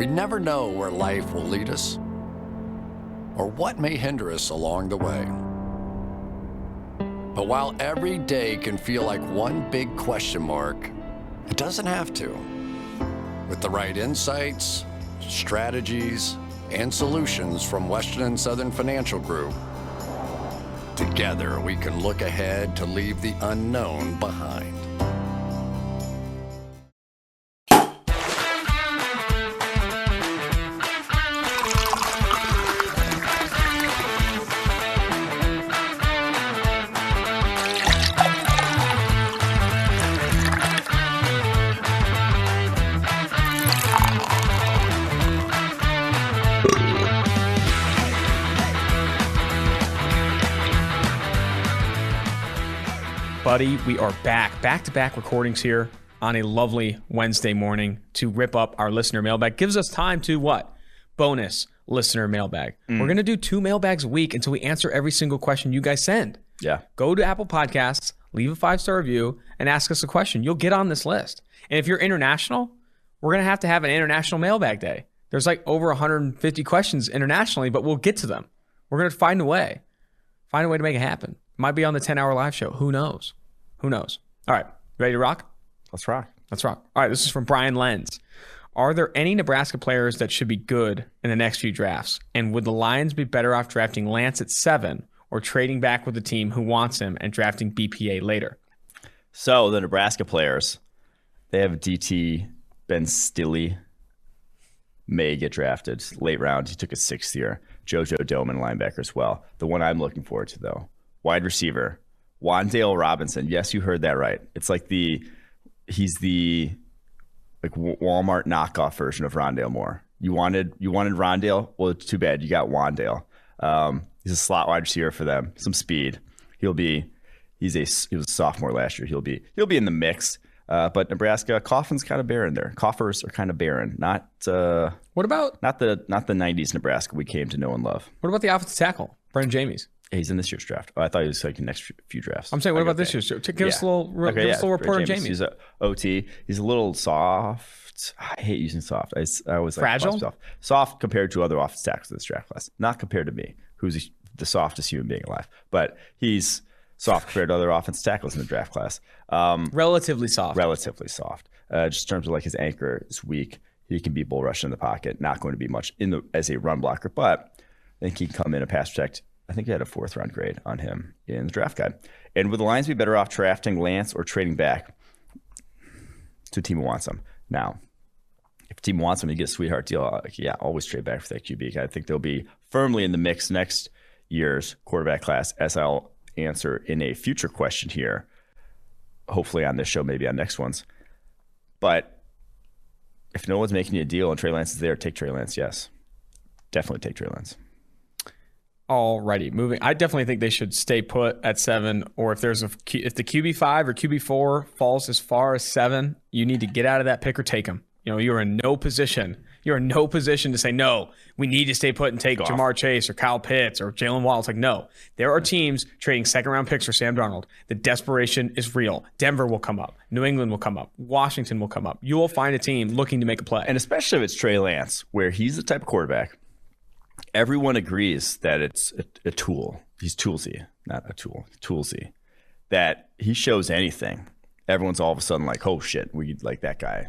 We never know where life will lead us or what may hinder us along the way. But while every day can feel like one big question mark, it doesn't have to. With the right insights, strategies, and solutions from Western and Southern Financial Group, together we can look ahead to leave the unknown behind. Buddy, we are back-to-back recordings here on a lovely Wednesday morning to rip up our listener mailbag. Gives us time to what? Bonus listener mailbag. We're going to do 2 mailbags a week until we answer every single question you guys send. Yeah. Go to Apple Podcasts, leave a 5-star review, and ask us a question. You'll get on this list. And if you're international, we're going to have an international mailbag day. There's like over 150 questions internationally, but we'll get to them. We're going to find a way to make it happen. Might be on the 10-hour live show. Who knows? All right. Ready to rock? Let's rock. All right. This is from Brian Lenz. Are there any Nebraska players that should be good in the next few drafts? And would the Lions be better off drafting Lance at 7 or trading back with the team who wants him and drafting BPA later? So the Nebraska players, they have DT Ben Stille, may get drafted late round. He took a 6th year. JoJo Doman, linebacker as well. The one I'm looking forward to, though, wide receiver, Wan'Dale Robinson. Yes, you heard that right. It's like he's the Walmart knockoff version of Rondale Moore. You wanted Rondale? Well, it's too bad. You got Wan'Dale. He's a slot wide receiver for them. Some speed. He was a sophomore last year. He'll be in the mix. But Nebraska, Coffin's kind of barren there. Coffers are kind of barren. Not the 90s Nebraska we came to know and love. What about the offensive tackle, Brendan Jamies? He's in this year's draft. Oh, I thought he was like in the next few drafts. I'm saying, what about this year's? Give us a little report on Jamies. He's a OT. He's a little soft. I hate using soft. I always like fragile. Soft compared to other offensive tackles in this draft class. Not compared to me, who's the softest human being alive. But he's soft compared to other offensive tackles in the draft class. Relatively soft. Just in terms of like his anchor is weak. He can be bull rushing in the pocket. Not going to be much as a run blocker, but I think he can come in and pass protect. I think he had a 4th round grade on him in the draft guide. And would the Lions be better off drafting Lance or trading back to a team who wants him? Now, if a team wants him, you get a sweetheart deal. Always trade back for that QB. I think they'll be firmly in the mix next year's quarterback class, as I'll answer in a future question here. Hopefully on this show, maybe on next ones. But if no one's making you a deal and Trey Lance is there, take Trey Lance, yes. Definitely take Trey Lance. Alrighty, moving. I definitely think they should stay put at 7, or if the QB5 or QB4 falls as far as 7, you need to get out of that pick or take him. You're in no position. To say, no, we need to stay put and take Jamar Chase or Kyle Pitts or Jalen Waddle. It's like, no. There are teams trading 2nd-round picks for Sam Darnold. The desperation is real. Denver will come up. New England will come up. Washington will come up. You will find a team looking to make a play. And especially if it's Trey Lance, where he's the type of quarterback, everyone agrees that it's a tool. He's toolsy, not a tool. Toolsy. That he shows anything. Everyone's all of a sudden like, oh, shit, that guy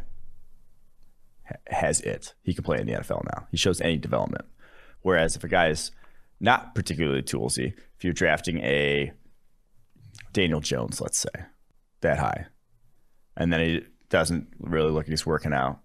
has it. He can play in the NFL now. He shows any development. Whereas if a guy is not particularly toolsy, if you're drafting a Daniel Jones, let's say, that high, and then he doesn't really look like he's working out,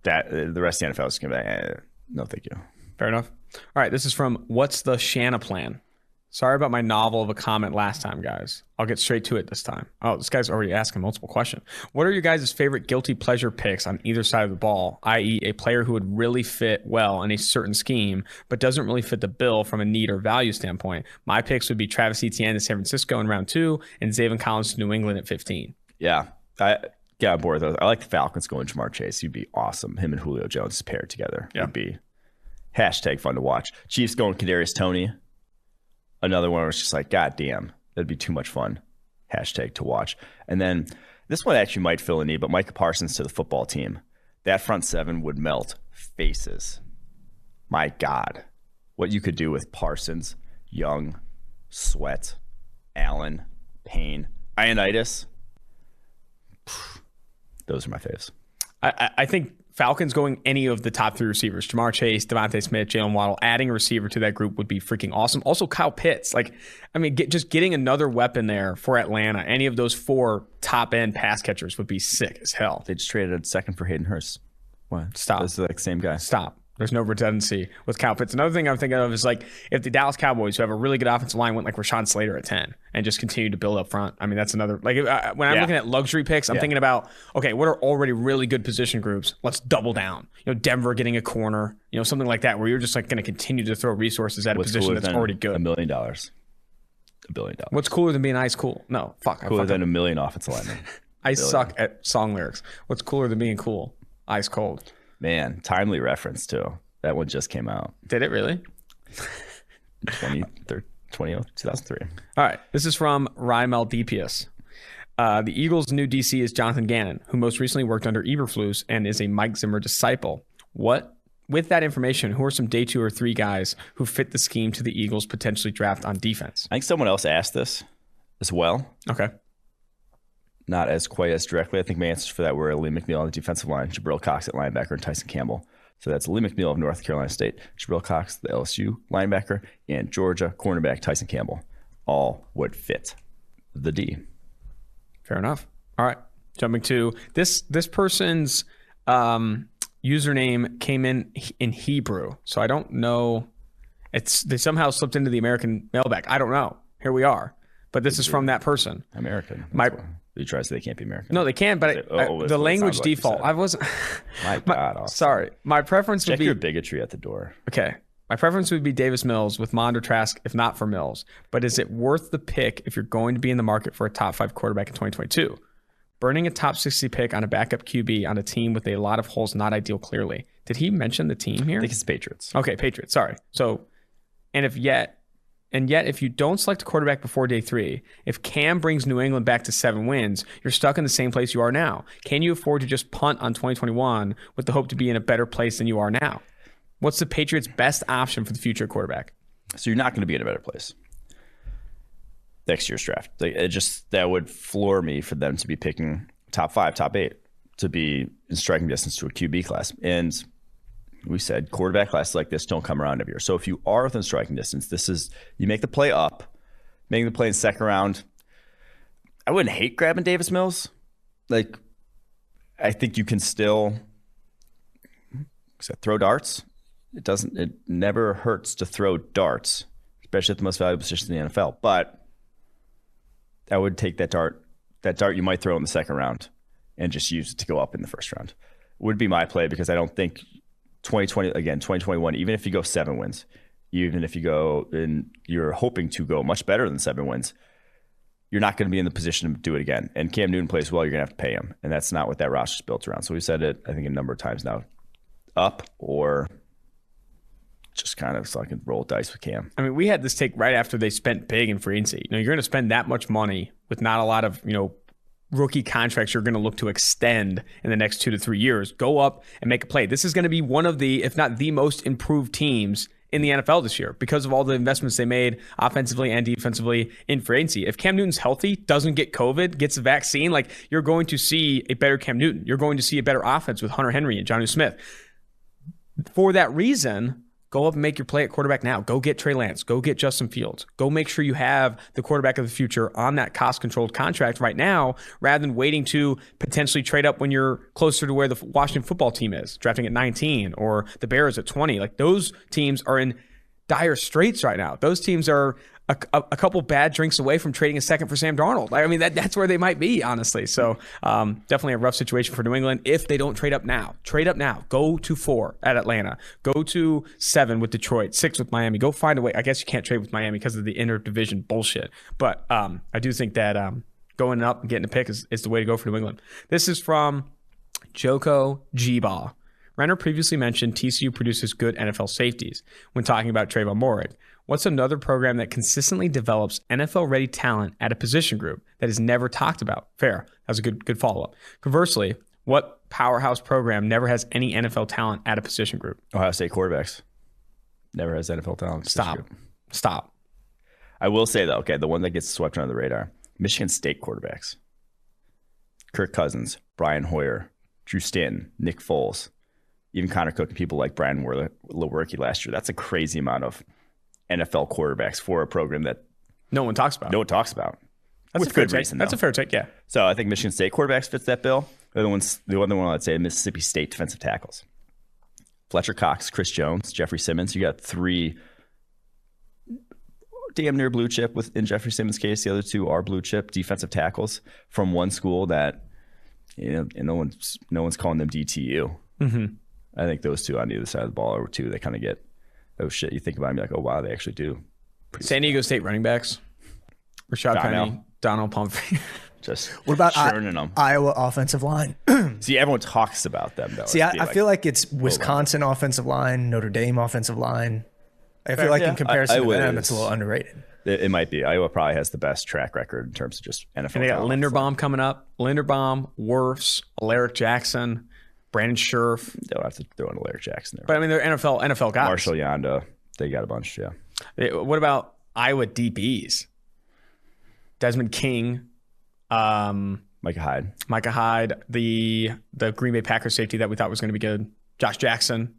that the rest of the NFL is going to be like, no, thank you. Fair enough. All right, this is from What's the Shanna Plan? Sorry about my novel of a comment last time, guys. I'll get straight to it this time. Oh, this guy's already asking multiple questions. What are your guys' favorite guilty pleasure picks on either side of the ball, i.e. a player who would really fit well in a certain scheme, but doesn't really fit the bill from a need or value standpoint? My picks would be Travis Etienne to San Francisco in round 2 and Zaven Collins to New England at 15. Yeah, I get on board with those. I like the Falcons going Jamar Chase. He'd be awesome. Him and Julio Jones paired together. Yeah. Would be hashtag fun to watch. Chiefs going Kadarius Toney. Another one where it's just like, God damn, that'd be too much fun. Hashtag to watch. And then this one actually might fill a need, but Micah Parsons to the football team. that front seven would melt faces. My God. What you could do with Parsons, Young, Sweat, Allen, Payne, Ioannidis. Those are my faves. I think Falcons going any of the top 3 receivers, Jamar Chase, Devontae Smith, Jalen Waddle, adding a receiver to that group would be freaking awesome. Also, Kyle Pitts. Just getting another weapon there for Atlanta, any of those 4 top-end pass catchers would be sick as hell. They just traded a second for Hayden Hurst. What? Stop. It's the same guy. Stop. There's no redundancy with Kyle Pitts. Another thing I'm thinking of is if the Dallas Cowboys, who have a really good offensive line, went like Rashawn Slater at 10 and just continue to build up front. I mean, that's another when I'm looking at luxury picks, I'm thinking about, okay, what are already really good position groups? Let's double down. Denver getting a corner, something like that, where you're just going to continue to throw resources at a position that's already good. $1 million. $1 billion. What's cooler than being ice cool? No, fuck. Cooler than $1 million offensive linemen. I suck at song lyrics. What's cooler than being cool? Ice cold. Man, timely reference too. That one just came out. Did it really? 2003. All right. This is from Rymel Depius. The Eagles' new DC is Jonathan Gannon, who most recently worked under Eberflus and is a Mike Zimmer disciple. With that information, who are some day 2 or 3 guys who fit the scheme to the Eagles potentially draft on defense? I think someone else asked this as well. Okay. Not as quite as directly. I think my answers for that were Lee McNeil on the defensive line, Jabril Cox at linebacker, and Tyson Campbell. So that's Lee McNeil of North Carolina State, Jabril Cox, the LSU linebacker, and Georgia cornerback Tyson Campbell. All would fit the D. Fair enough. All right. Jumping to this person's username came in Hebrew. So I don't know. They somehow slipped into the American mailbag. I don't know. Here we are. But this is from that person. American. You try to say they can't be American. No, they can, but the language default. I wasn't. My God. Awesome. Sorry. My preference would be. Check your bigotry at the door. Okay. My preference would be Davis Mills with Mond or Trask, if not for Mills. But is it worth the pick if you're going to be in the market for a top 5 quarterback in 2022? Burning a top 60 pick on a backup QB on a team with a lot of holes, not ideal, clearly. Did he mention the team here? I think it's Patriots. Okay, Patriots. Sorry. So, if you don't select a quarterback before day 3, if Cam brings New England back to 7 wins, you're stuck in the same place you are now. Can you afford to just punt on 2021 with the hope to be in a better place than you are now? What's the Patriots' best option for the future quarterback? So you're not going to be in a better place next year's draft. That would floor me for them to be picking top 5, top 8 to be in striking distance to a QB class. And we said quarterback classes like this don't come around every year. So if you are within striking distance, you make the play up, making the play in second round. I wouldn't hate grabbing Davis Mills. I think you can still throw darts. It never hurts to throw darts, especially at the most valuable position in the NFL. But I would take that dart you might throw in the second round and just use it to go up in the first round. Would be my play, because I don't think 2021, even if you go 7 wins, even if you go and you're hoping to go much better than 7 wins, you're not going to be in the position to do it again. And Cam Newton plays well, you're going to have to pay him. And that's not what that roster's built around. So we've said it, I think, a number of times now. Up or just kind of so I can roll dice with Cam. I mean, we had this take right after they spent big in free agency. You're going to spend that much money with not a lot of, rookie contracts you're going to look to extend in the next 2 to 3 years. Go up and make a play. This is going to be one of the, if not the most improved teams in the NFL this year because of all the investments they made offensively and defensively in free agency. If Cam Newton's healthy, doesn't get COVID, gets a vaccine, you're going to see a better Cam Newton. You're going to see a better offense with Hunter Henry and Jonnu Smith. For that reason, go up and make your play at quarterback now. Go get Trey Lance. Go get Justin Fields. Go make sure you have the quarterback of the future on that cost-controlled contract right now, rather than waiting to potentially trade up when you're closer to where the Washington football team is, drafting at 19 or the Bears at 20. Those teams are in dire straits right now. Those teams are a couple bad drinks away from trading a second for Sam Darnold. I mean, that's where they might be, honestly. So definitely a rough situation for New England if they don't trade up now. Trade up now. Go to 4 at Atlanta. Go to 7 with Detroit, 6 with Miami. Go find a way. I guess you can't trade with Miami because of the interdivision bullshit. But I do think that going up and getting a pick is the way to go for New England. This is from Joko G-Ball. Renner previously mentioned TCU produces good NFL safeties when talking about Trayvon Moehrig. What's another program that consistently develops NFL-ready talent at a position group that is never talked about? Fair. That was a good follow-up. Conversely, what powerhouse program never has any NFL talent at a position group? Ohio State quarterbacks. Never has NFL talent. Stop. I will say, though, okay, the one that gets swept under the radar, Michigan State quarterbacks. Kirk Cousins, Brian Hoyer, Drew Stanton, Nick Foles, even Connor Cook, and people like Brian Lewerke last year. That's a crazy amount of NFL quarterbacks for a program that no one talks about. That's with good reason, though. That's a fair take, yeah. So I think Michigan State quarterbacks fits that bill. The other one I'd say Mississippi State defensive tackles. Fletcher Cox, Chris Jones, Jeffrey Simmons. You got 3 damn near blue chip in Jeffrey Simmons' case. The other 2 are blue chip defensive tackles from one school that no one's calling them DTU. Mm-hmm. I think those 2 on either side of the ball are 2 that kind of get those shit. You think about them, you're like, oh wow, they actually do. San Diego State running backs. Rashad Penny, Donald Pumphrey. Just what about churning them. Iowa offensive line? See, everyone talks about them, though. See, I feel like it's Wisconsin offensive line, Notre Dame offensive line. I feel like in comparison to them, it's a little underrated. It might be. Iowa probably has the best track record in terms of just NFL. And they got Linderbaum coming up. Linderbaum, Wirfs, Alaric Jackson, Brandon Scherf. They don't have to throw in Alaric Jackson there. But I mean, they're NFL guys. Marshall Yanda. They got a bunch, yeah. What about Iowa DBs? Desmond King. Micah Hyde, the Green Bay Packers safety that we thought was going to be good. Josh Jackson.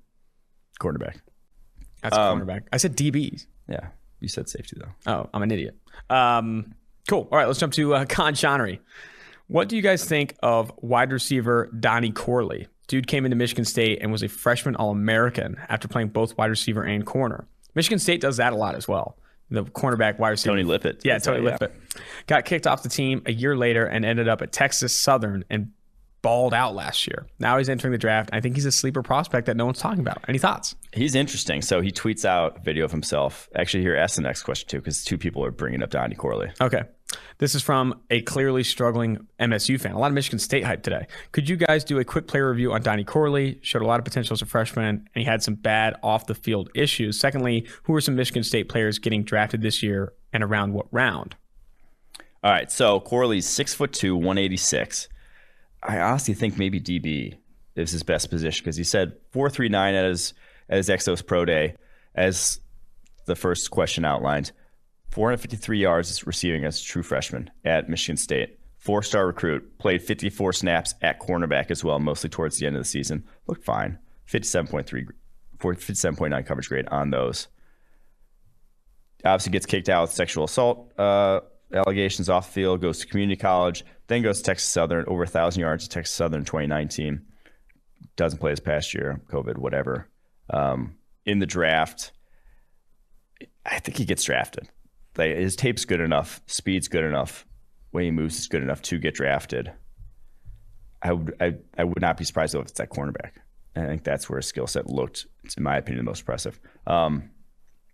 Cornerback. That's a cornerback. I said DBs. Yeah. You said safety, though. Oh, I'm an idiot. Cool. All right, let's jump to Con Shonery. What do you guys think of wide receiver Donnie Corley? Dude came into Michigan State and was a freshman All-American after playing both wide receiver and corner. Michigan State does that a lot as well. The cornerback wide receiver. Tony Lippett. Yeah, Tony Lippett. Got kicked off the team a year later and ended up at Texas Southern and balled out last year. Now he's entering the draft. I think he's a sleeper prospect that no one's talking about. Any thoughts? He's interesting. So he tweets out a video of himself. Actually, here, ask the next question, too, because 2 people are bringing up Donnie Corley. Okay. This is from a clearly struggling MSU fan. A lot of Michigan State hype today. Could you guys do a quick player review on Donnie Corley? Showed a lot of potential as a freshman, and he had some bad off-the-field issues. Secondly, who are some Michigan State players getting drafted this year, and around what round? All right, so Corley's 6'2", 186. I honestly think maybe DB is his best position because he said 4.39 at his Exos Pro Day, as the first question outlined. 453 yards receiving as a true freshman at Michigan State. 4-star recruit, played 54 snaps at cornerback as well, mostly towards the end of the season. Looked fine. 57.9 coverage grade on those. Obviously gets kicked out with sexual assault allegations off the field, goes to community college, then goes to Texas Southern, over 1,000 yards at Texas Southern in 2019. Doesn't play this past year, COVID, whatever. In the draft, I think he gets drafted. His tape's good enough, speed's good enough, way he moves is good enough to get drafted. I would not be surprised if it's that cornerback. And I think that's where his skill set looked, in my opinion, the most impressive. And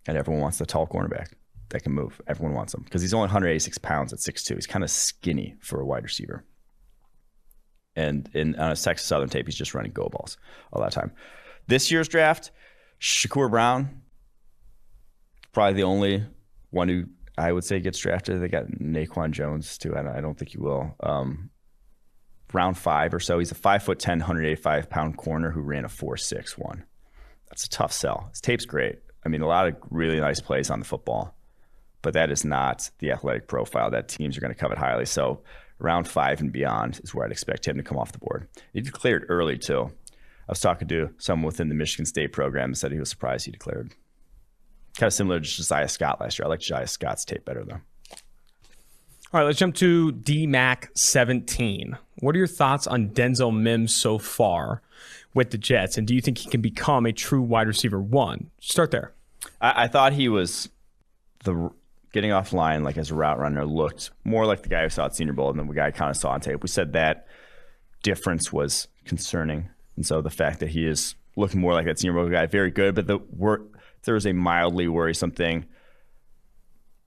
everyone wants the tall cornerback that can move. Everyone wants him because he's only 186 pounds at 6'2". He's kind of skinny for a wide receiver. And on his Texas Southern tape, he's just running go balls all that time. This year's draft, Shakur Brown, probably the only one who I would say gets drafted. They got Naquan Jones too. I don't think he will. Round 5 or so. He's a 5'10", 185-pound corner who ran a 4.61. That's a tough sell. His tape's great. I mean, a lot of really nice plays on the football, but that is not the athletic profile that teams are going to covet highly. So round 5 and beyond is where I'd expect him to come off the board. He declared early too. I was talking to someone within the Michigan State program and said he was surprised he declared. Kind of similar to Josiah Scott last year. I like Josiah Scott's tape better though. All right, let's jump to DMAC17. What are your thoughts on Denzel Mims so far with the Jets? And do you think he can become a true wide receiver 1? Start there. I thought he was getting off line like as a route runner looked more like the guy who saw at Senior Bowl than the guy I kind of saw on tape. We said that difference was concerning. And so the fact that he is looking more like that Senior Bowl guy, very good. But there was a mildly worrisome thing.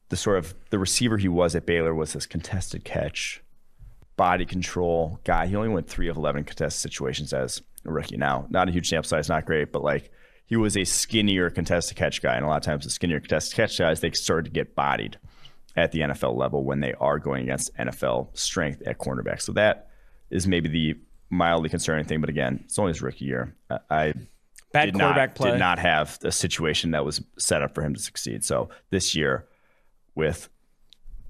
The receiver he was at Baylor was this contested catch, body control guy. He only went 3 of 11 contested situations as a rookie. Now, not a huge sample size, not great, but like he was a skinnier contested catch guy. And a lot of times the skinnier contested catch guys, they started to get bodied at the NFL level when they are going against NFL strength at cornerback. So that is maybe the mildly concerning thing, but again, it's only his rookie year. I Bad quarterback play. Did not have a situation that was set up for him to succeed. So this year with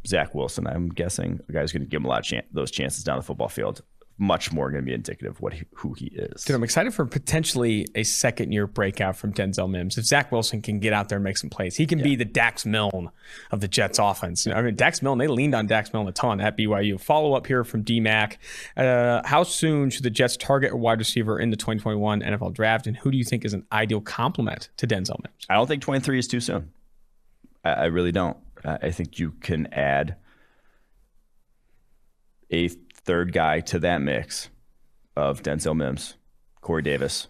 Zach Wilson, I'm guessing a guy's going to give him a lot of those chances down the football field. Much more going to be indicative of who he is. Dude, I'm excited for potentially a second-year breakout from Denzel Mims. If Zach Wilson can get out there and make some plays, he can be the Dax Milne of the Jets offense. I mean, Dax Milne, they leaned on Dax Milne a ton at BYU. Follow-up here from D-Mac. How soon should the Jets target a wide receiver in the 2021 NFL Draft, and who do you think is an ideal complement to Denzel Mims? I don't think 23 is too soon. I really don't. I think you can add a third guy to that mix of Denzel Mims, Corey Davis,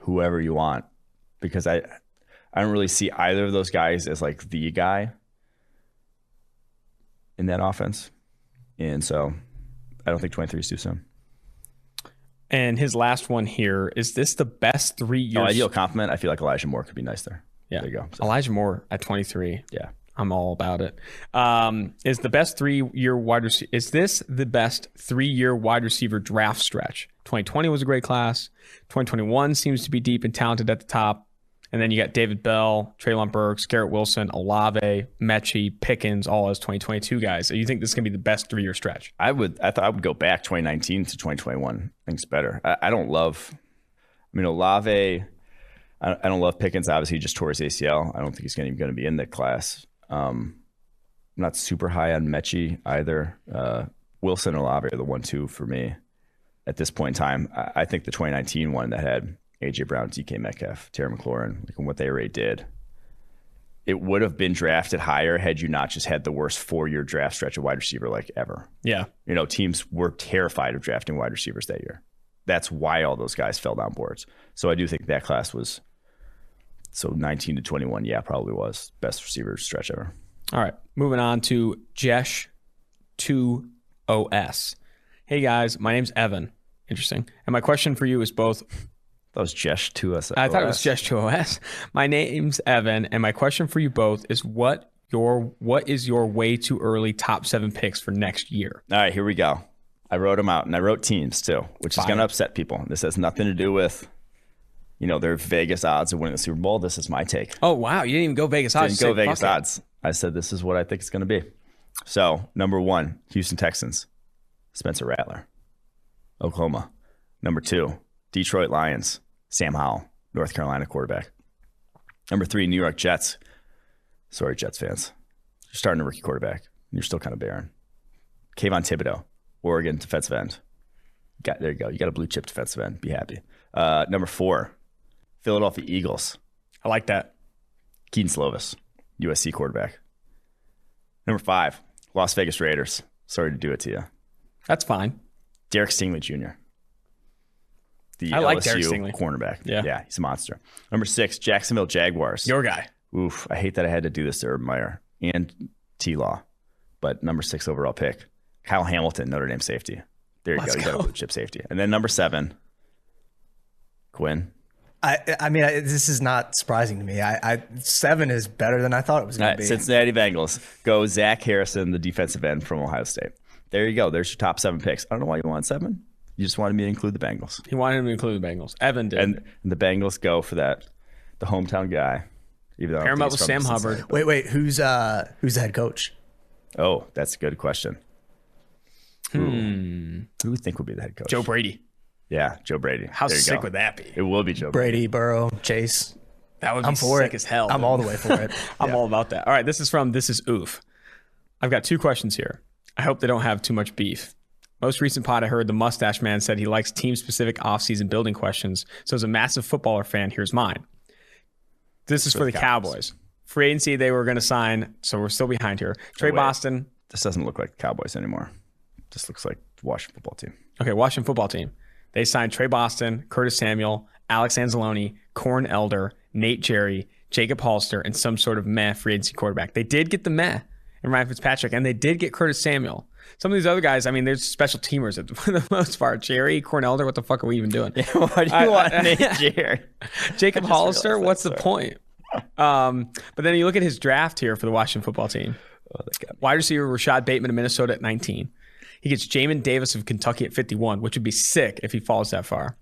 whoever you want, because I don't really see either of those guys as like the guy in that offense. And so I don't think 23 is too soon. And his last one here, is this the best 3 years? Ideal compliment. I feel like Elijah Moore could be nice there. Yeah. There you go. So. Elijah Moore at 23. Yeah. I'm all about it. Is the best 3-year wide receiver? Is this the best 3-year wide receiver draft stretch? 2020 was a great class. 2021 seems to be deep and talented at the top. And then you got David Bell, Treylon Burks, Garrett Wilson, Olave, Mechie, Pickens, all as 2022 guys. So you think this is going to be the best 3-year stretch? I thought I would go back 2019 to 2021. I think it's better. I don't love. I mean, Olave. I don't love Pickens. Obviously, he just tore his ACL. I don't think he's even going to be in the class. I'm not super high on Mechie either. Wilson and Olave are the 1-2 for me at this point in time. I think the 2019 one that had A.J. Brown, DK Metcalf, Terry McLaurin, like what they already did, it would have been drafted higher had you not just had the worst 4-year draft stretch of wide receiver like ever. Yeah. Teams were terrified of drafting wide receivers that year. That's why all those guys fell down boards. So I do think that class was... So 19 to 21, yeah, probably was best receiver stretch ever. All right, moving on to Jesh 2OS. Hey guys, my name's Evan. Interesting. And my question for you is both. That was Jesh 2OS. I thought it was Jesh 2OS. My name's Evan, and my question for you both is what is your way too early top 7 picks for next year? All right, here we go. I wrote them out, and I wrote teams too, which is going to upset people. This has nothing to do with. Their Vegas odds of winning the Super Bowl. This is my take. Oh, wow. You didn't even go Vegas odds. Didn't go Vegas odds. I said this is what I think it's going to be. So, number 1, Houston Texans, Spencer Rattler. Oklahoma. Number 2, Detroit Lions, Sam Howell, North Carolina quarterback. Number 3, New York Jets. Sorry, Jets fans. You're starting a rookie quarterback. You're still kind of barren. Kayvon Thibodeau, Oregon defensive end. There you go. You got a blue chip defensive end. Be happy. Number 4, Philadelphia Eagles. I like that. Keaton Slovis, USC quarterback. Number 5, Las Vegas Raiders. Sorry to do it to you. That's fine. Derek Stingley Jr. The I like LSU Derek Stingley. Cornerback. Yeah, he's a monster. Number 6, Jacksonville Jaguars. Your guy. Oof, I hate that I had to do this to Urban Meyer and T-Law. But number 6 overall pick, Kyle Hamilton, Notre Dame safety. There you go. You got a blue chip safety. And then number 7, Quinn. I mean, this is not surprising to me. 7 is better than I thought it was going to be. Cincinnati Bengals. Go Zach Harrison, the defensive end from Ohio State. There you go. There's your top 7 picks. I don't know why you want 7. You just wanted me to include the Bengals. He wanted me to include the Bengals. Evan did. And the Bengals go for the hometown guy. Even though pair him up with Sam Hubbard. Wait. Who's the head coach? Oh, that's a good question. Who do you think would be the head coach? Joe Brady. Yeah, Joe Brady. How sick would that be? It will be Joe Brady. Burrow, Chase. That would be sick as hell. I'm all the way for it. I'm all about that. All right, this is Oof. I've got 2 questions here. I hope they don't have too much beef. Most recent pod I heard the Mustache Man said he likes team-specific off-season building questions. So as a massive footballer fan, here's mine. This is for the Cowboys. Free agency they were going to sign, so we're still behind here. Trey Boston. This doesn't look like the Cowboys anymore. This looks like the Washington football team. Okay, Washington football team. They signed Trey Boston, Curtis Samuel, Alex Anzalone, Corn Elder, Nate Jerry, Jacob Hollister, and some sort of meh free agency quarterback. They did get the meh and Ryan Fitzpatrick, and they did get Curtis Samuel. Some of these other guys, I mean, there's special teamers for the most part. Jerry, Corn Elder, what the fuck are we even doing? Why do you want Nate Jerry? Jacob Hollister, what's the point? But then you look at his draft here for the Washington football team. Wide receiver Rashad Bateman of Minnesota at 19. He gets Jamin Davis of Kentucky at 51, which would be sick if he falls that far.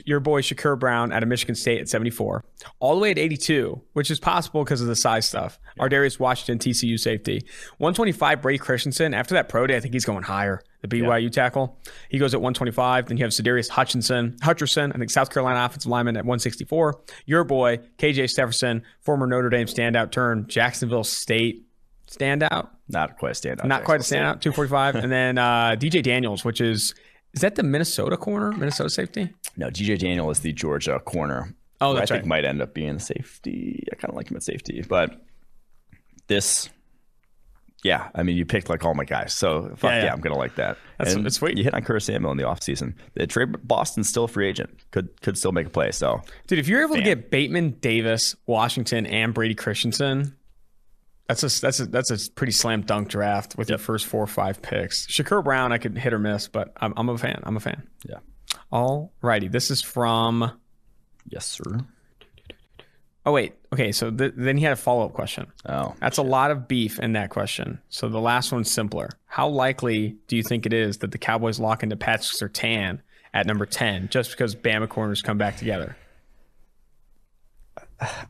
Your boy Shakur Brown out of Michigan State at 74. All the way at 82, which is possible because of the size stuff. Yeah. Ardarius Washington, TCU safety. 125, Brady Christensen. After that pro day, I think he's going higher. The BYU tackle. He goes at 125. Then you have Sadarius Hutcherson, I think South Carolina offensive lineman at 164. Your boy, KJ Stefferson, former Notre Dame standout turned Jacksonville State standout. Not quite a standout. Not quite a standout, 245. And then DJ Daniels, which is that the Minnesota corner, Minnesota safety? No, DJ Daniel is the Georgia corner. Oh, that's I think might end up being the safety. I kind of like him at safety. But this, yeah, I mean, you picked like all my guys. So, yeah, I'm going to like that. That's sweet. You hit on Curtis Samuel in the offseason. Boston's still a free agent. Could still make a play. So, dude, if you're able to get Bateman, Davis, Washington, and Brady Christensen, that's a pretty slam dunk draft with your first 4 or 5 picks. Shakur Brown, I could hit or miss, but I'm a fan. Yeah. All righty. This is from... Yes, sir. Oh, wait. Okay, so then he had a follow-up question. Oh. That's a lot of beef in that question. So the last one's simpler. How likely do you think it is that the Cowboys lock into Patrick Surtain at number 10 just because Bama corners come back together?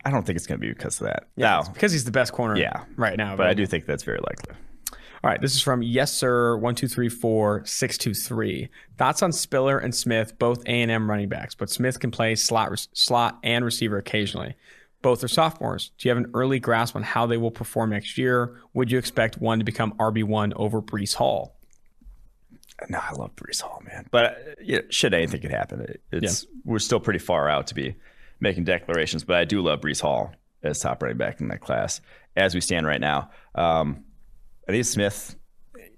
I don't think it's going to be because of that. Yeah, no. Because he's the best corner right now. But I do think that's very likely. All right, this is from Yes Sir 1234623. Thoughts on Spiller and Smith, both A&M running backs, but Smith can play slot and receiver occasionally. Both are sophomores. Do you have an early grasp on how they will perform next year? Would you expect one to become RB1 over Breece Hall? No, I love Breece Hall, man. But should anything could happen. We're still pretty far out to be making declarations, but I do love Breece Hall as top running back in that class as we stand right now. I think Smith,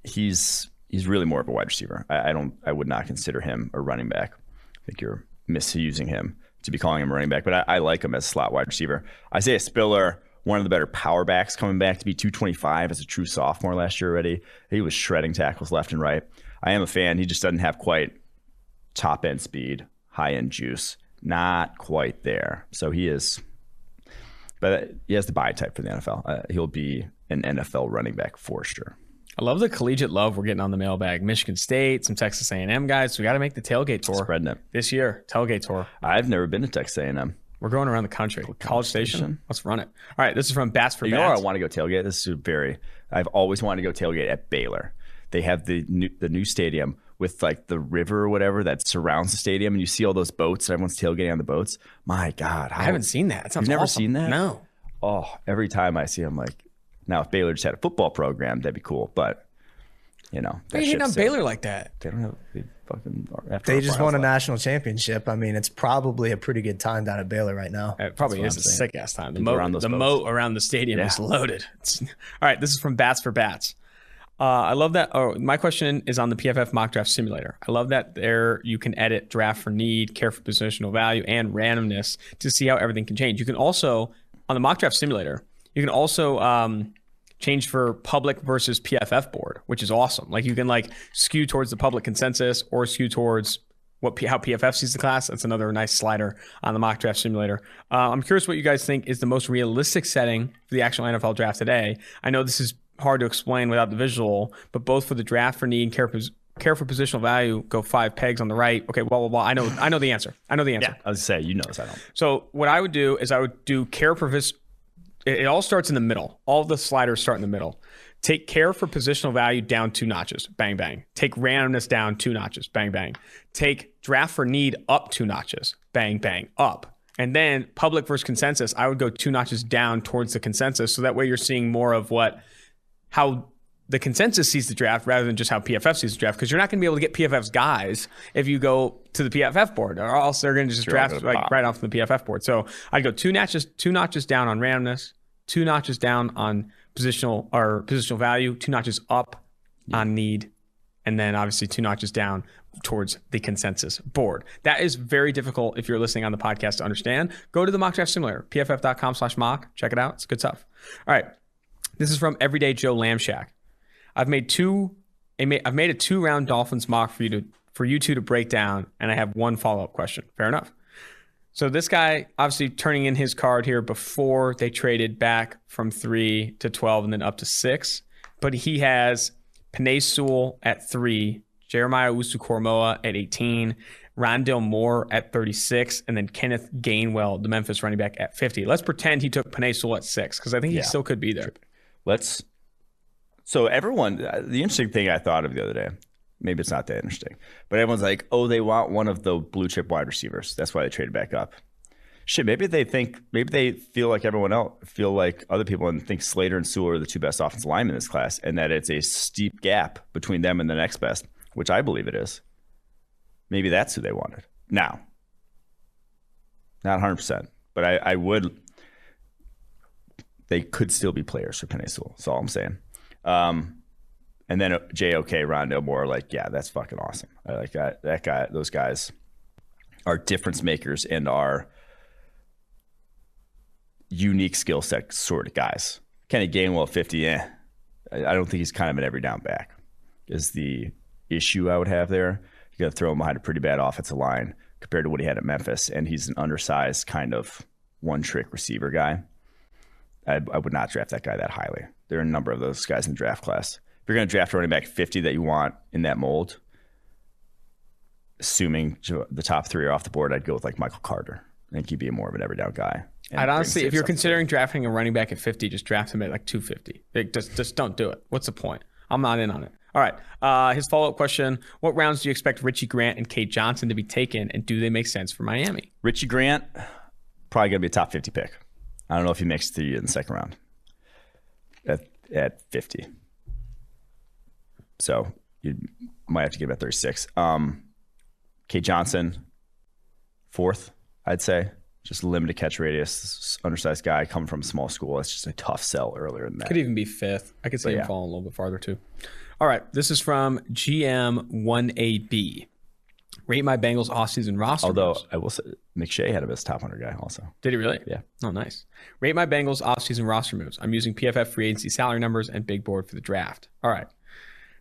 he's really more of a wide receiver. I would not consider him a running back. I think you're misusing him to be calling him a running back, but I like him as a slot wide receiver. Isaiah Spiller, one of the better power backs, coming back to be 225 as a true sophomore last year already. He was shredding tackles left and right. I am a fan. He just doesn't have quite top end speed, high end juice. Not quite there. So he is, but he has the buy type for the NFL. He'll be an NFL running back for sure. I love the collegiate love we're getting on the mailbag. Michigan State, some Texas A&M guys. We got to make the tailgate tour. Spreading it. This year, tailgate tour. I've never been to Texas A&M. We're going around the country. College Station. Let's run it. All right, this is from Bats for Bats. You know where I want to go tailgate? I've always wanted to go tailgate at Baylor. They have the new stadium with like the river or whatever that surrounds the stadium, and you see all those boats and everyone's tailgating on the boats. My God. I haven't seen that. That sounds You've never awesome. seen that? No. Oh, every time I see them, like, now if Baylor just had a football program, that'd be cool. But, why are you hating on Baylor like that? They don't have they just won a national championship. I mean, it's probably a pretty good time down at Baylor right now. It probably is a sick ass time. The moat around the stadium is loaded. All right, this is from Bats for Bats. I love that. Oh, my question is on the PFF mock draft simulator. I love that there you can edit draft for need, care for positional value, and randomness to see how everything can change. You can also, on the mock draft simulator, you can also change for public versus PFF board, which is awesome. Like you can skew towards the public consensus or skew towards how PFF sees the class. That's another nice slider on the mock draft simulator. I'm curious what you guys think is the most realistic setting for the actual NFL draft today. I know this is hard to explain without the visual, but both for the draft for need and care for positional value, go 5 pegs on the right. Okay, blah, blah, blah. I know the answer. Yeah, I was going to say, you know this, I don't. So what I would do is I would do care for it all starts in the middle. All of the sliders start in the middle. Take care for positional value down 2 notches. Bang, bang. Take randomness down 2 notches. Bang, bang. Take draft for need up 2 notches. Bang, bang, up. And then public versus consensus, I would go 2 notches down towards the consensus. So that way you're seeing more of how the consensus sees the draft rather than just how PFF sees the draft, because you're not going to be able to get PFF's guys if you go to the PFF board, or else they're going to just draft right off the PFF board. So I'd go 2 notches down on randomness, 2 notches down on positional value, 2 notches up on need, and then obviously 2 notches down towards the consensus board. That is very difficult if you're listening on the podcast to understand. Go to the mock draft simulator, pff.com/mock. Check it out. It's good stuff. All right. This is from Everyday Joe Lamshack. I've made a 2-round Dolphins mock for you two to break down, and I have 1 follow-up question. Fair enough. So this guy obviously turning in his card here before they traded back from 3 to 12 and then up to 6, but he has Penei Sewell at 3, Jeremiah Usu-Koromoa at 18, Rondale Moore at 36, and then Kenneth Gainwell, the Memphis running back, at 50. Let's pretend he took Penei Sewell at 6, because I think he still could be there. So everyone, the interesting thing I thought of the other day, maybe it's not that interesting, but everyone's like, oh, they want one of the blue chip wide receivers. That's why they traded back up. Shit, maybe they feel like everyone else, feel like other people, and think Slater and Sewell are the two best offensive linemen in this class, and that it's a steep gap between them and the next best, which I believe it is. Maybe that's who they wanted. Now, not 100%, but I would. They could still be players for Penei Sewell. That's all I'm saying. And then JOK, Rondo Moore, like, yeah, that's fucking awesome. I like that guy. Those guys are difference makers and are unique skill set sort of guys. Kenny Gainwell, 50, I don't think he's kind of an every down back is the issue I would have there. You got to throw him behind a pretty bad offensive line compared to what he had at Memphis, and he's an undersized kind of one-trick receiver guy. I would not draft that guy that highly. There are a number of those guys in the draft class. If you're going to draft a running back 50 that you want in that mold, assuming the top 3 are off the board, I'd go with like Michael Carter. I think he'd be more of an every down guy. I'd honestly, if you're considering drafting a running back at 50, just draft him at like 250. Just don't do it. What's the point? I'm not in on it. All right. His follow-up question, what rounds do you expect Richie Grant and Kate Johnson to be taken, and do they make sense for Miami? Richie Grant, probably going to be a top 50 pick. I don't know if he makes it to you in the second round at 50. So you might have to give him at 36. Kate Johnson, 4th, I'd say. Just limited catch radius, undersized guy coming from a small school. It's just a tough sell earlier than that. Could even be 5th. I could see him falling a little bit farther too. All right. This is from GM1AB. Rate my Bengals offseason roster. Although I will say McShay had him as top 100 guy also. Did he really? Yeah. Oh, nice. Rate my Bengals offseason roster moves. I'm using PFF free agency salary numbers and big board for the draft. All right.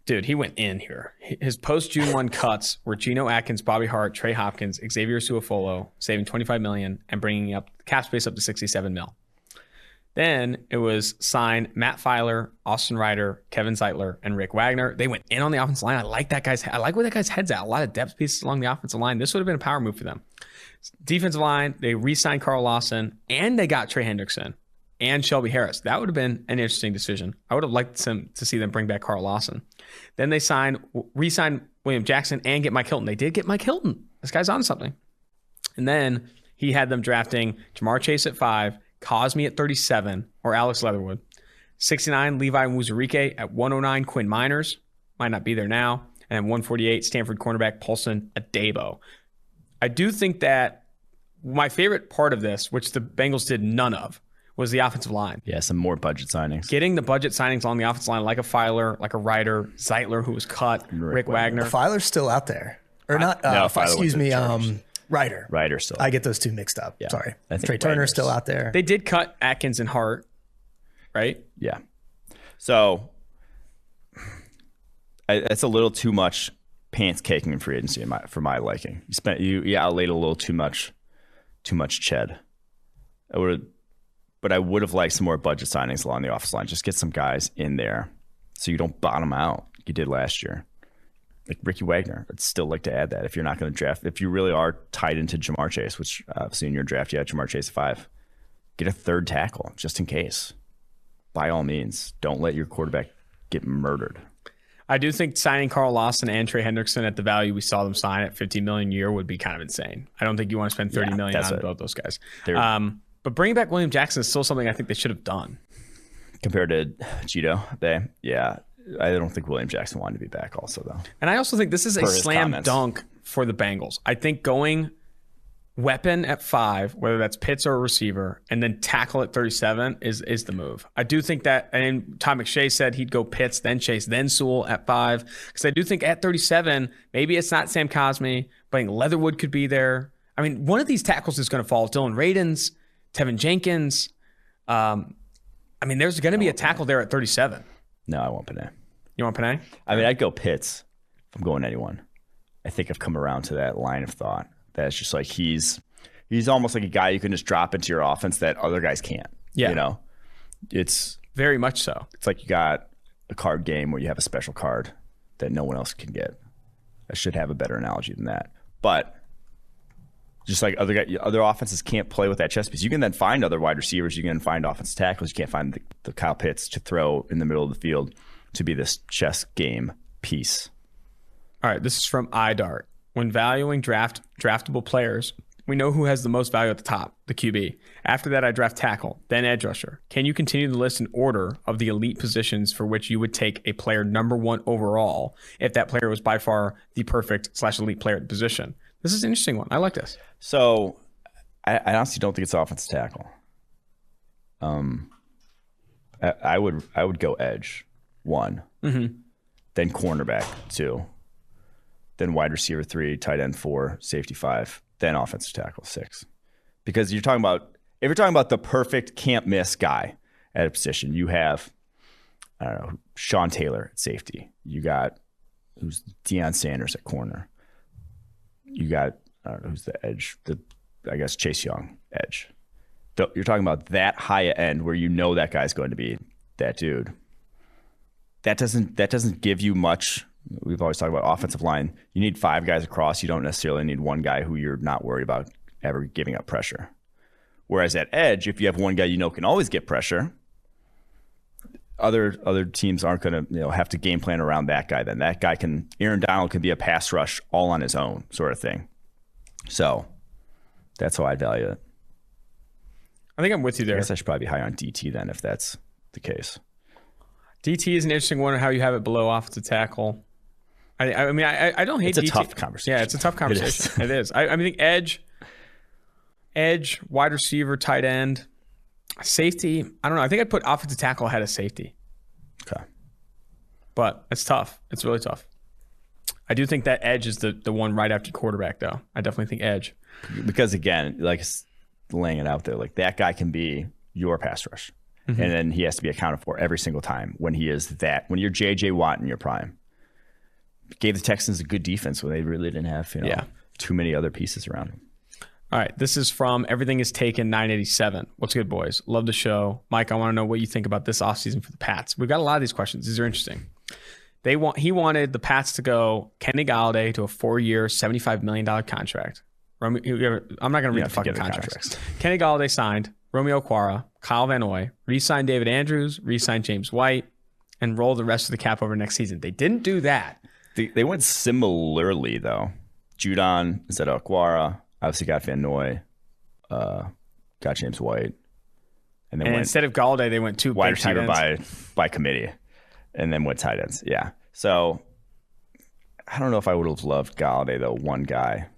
Dude, he went in here. His post-June 1 cuts were Geno Atkins, Bobby Hart, Trey Hopkins, Xavier Suafolo, saving $25 million and bringing up cap space up to $67 million. Then it was sign Matt Filer, Austin Ryder, Kevin Zeitler, and Rick Wagner. They went in on the offensive line. I like where that guy's head's at. A lot of depth pieces along the offensive line. This would have been a power move for them. Defensive line, they re-signed Carl Lawson, and they got Trey Hendrickson and Shelby Harris. That would have been an interesting decision. I would have liked to see them bring back Carl Lawson. Then they re-signed William Jackson and get Mike Hilton. They did get Mike Hilton. This guy's on something. And then he had them drafting Jamar Chase at 5, Cosme at 37, or Alex Leatherwood. 69, Levi Muzurike. At 109, Quinn Miners. Might not be there now. And then 148, Stanford cornerback Paulson Adebo. I do think that my favorite part of this, which the Bengals did none of, was the offensive line. Yeah, some more budget signings. Getting the budget signings on the offensive line, like a Filer, like a Ryder, Zeitler, who was cut, Rick Wagner. Filer's still out there. Or not, no, excuse me, Ryder. Ryder still. I get those two mixed up. Yeah. Sorry. Trey Turner's still out there. They did cut Atkins and Hart, right? Yeah. So it's a little too much pants caking in free agency for my liking. You outlaid a little too much Ched. But I would have liked some more budget signings along the offensive line. Just get some guys in there so you don't bottom out like you did last year. Like Ricky Wagner, I'd still like to add that if you're not going to draft. If you really are tied into Jamar Chase, which obviously in your draft, you had Jamar Chase at 5, get a third tackle just in case. By all means, don't let your quarterback get murdered. I do think signing Carl Lawson and Trey Hendrickson at the value we saw them sign at $50 million a year would be kind of insane. I don't think you want to spend $30 million on both those guys. But bringing back William Jackson is still something I think they should have done. Compared to Cheeto, I don't think William Jackson wanted to be back also, though. And I also think this is a slam dunk for the Bengals. I think going weapon at 5, whether that's Pitts or a receiver, and then tackle at 37 is the move. I do think that, and Tom McShay said he'd go Pitts, then Chase, then Sewell at 5. Because I do think at 37, maybe it's not Sam Cosme, but I think Leatherwood could be there. I mean, one of these tackles is going to fall. Dylan Radins, Tevin Jenkins. I mean, there's going to be a tackle there at 37. No, I want Penei. You want Penei? I mean, I'd go Pitts if I'm going anyone. I think I've come around to that line of thought. That's just like he's almost like a guy you can just drop into your offense that other guys can't. Yeah. You know? It's very much so. It's like you got a card game where you have a special card that no one else can get. I should have a better analogy than that. But just like other offenses can't play with that chess piece. You can then find other wide receivers. You can find offensive tackles. You can't find the Kyle Pitts to throw in the middle of the field to be this chess game piece. All right, this is from iDart. When valuing draftable players, we know who has the most value at the top, the QB. After that, I draft tackle, then edge rusher. Can you continue the list in order of the elite positions for which you would take a player number 1 overall if that player was by far the perfect/elite player at the position? This is an interesting one. I like this. So I honestly don't think it's offensive tackle. I would go edge 1, then cornerback 2, then wide receiver 3, tight end 4, safety 5, then offensive tackle 6. Because if you're talking about the perfect can't miss guy at a position, you have, I don't know, Sean Taylor at safety. You got who's Deion Sanders at corner. You got, I don't know, who's the edge? I guess Chase Young, edge. You're talking about that high end where you know that guy's going to be that dude. That doesn't give you much. We've always talked about offensive line. You need 5 guys across. You don't necessarily need one guy who you're not worried about ever giving up pressure. Whereas at edge, if you have one guy you know can always get pressure, other teams aren't going to have to game plan around that guy. Then that guy Aaron Donald can be a pass rush all on his own sort of thing. So that's how I value it. I think I'm with you there. I guess I should probably be high on DT then if that's the case. DT is an interesting one. How you have it below offensive tackle. I mean, I don't hate DT. It's a tough conversation. Yeah, it's a tough conversation. It is. I think edge, wide receiver, tight end, safety. I don't know. I think I'd put offensive tackle ahead of safety. Okay. But it's tough. It's really tough. I do think that edge is the one right after quarterback, though. I definitely think edge. Because, again, like laying it out there, like that guy can be your pass rush. And then he has to be accounted for every single time when he is that. When you're J.J. Watt in your prime. Gave the Texans a good defense when they really didn't have too many other pieces around him. All right, this is from Everything Is Taken 987. What's good, boys? Love the show. Mike, I want to know what you think about this offseason for the Pats. We've got a lot of these questions. These are interesting. He wanted the Pats to go Kenny Golladay to a 4-year, $75 million contract. I'm not going to read the fucking contracts. Kenny Golladay signed, Romeo Okwara, Kyle Van Noy, re-signed David Andrews, re-signed James White, and roll the rest of the cap over next season. They didn't do that. They went similarly, though. Judon instead of Okwara. Obviously got Van Noy. Got James White. And then instead of Golladay, they went 2 wide receiver by committee. And then went tight ends. Yeah. So I don't know if I would have loved Golladay, though, one guy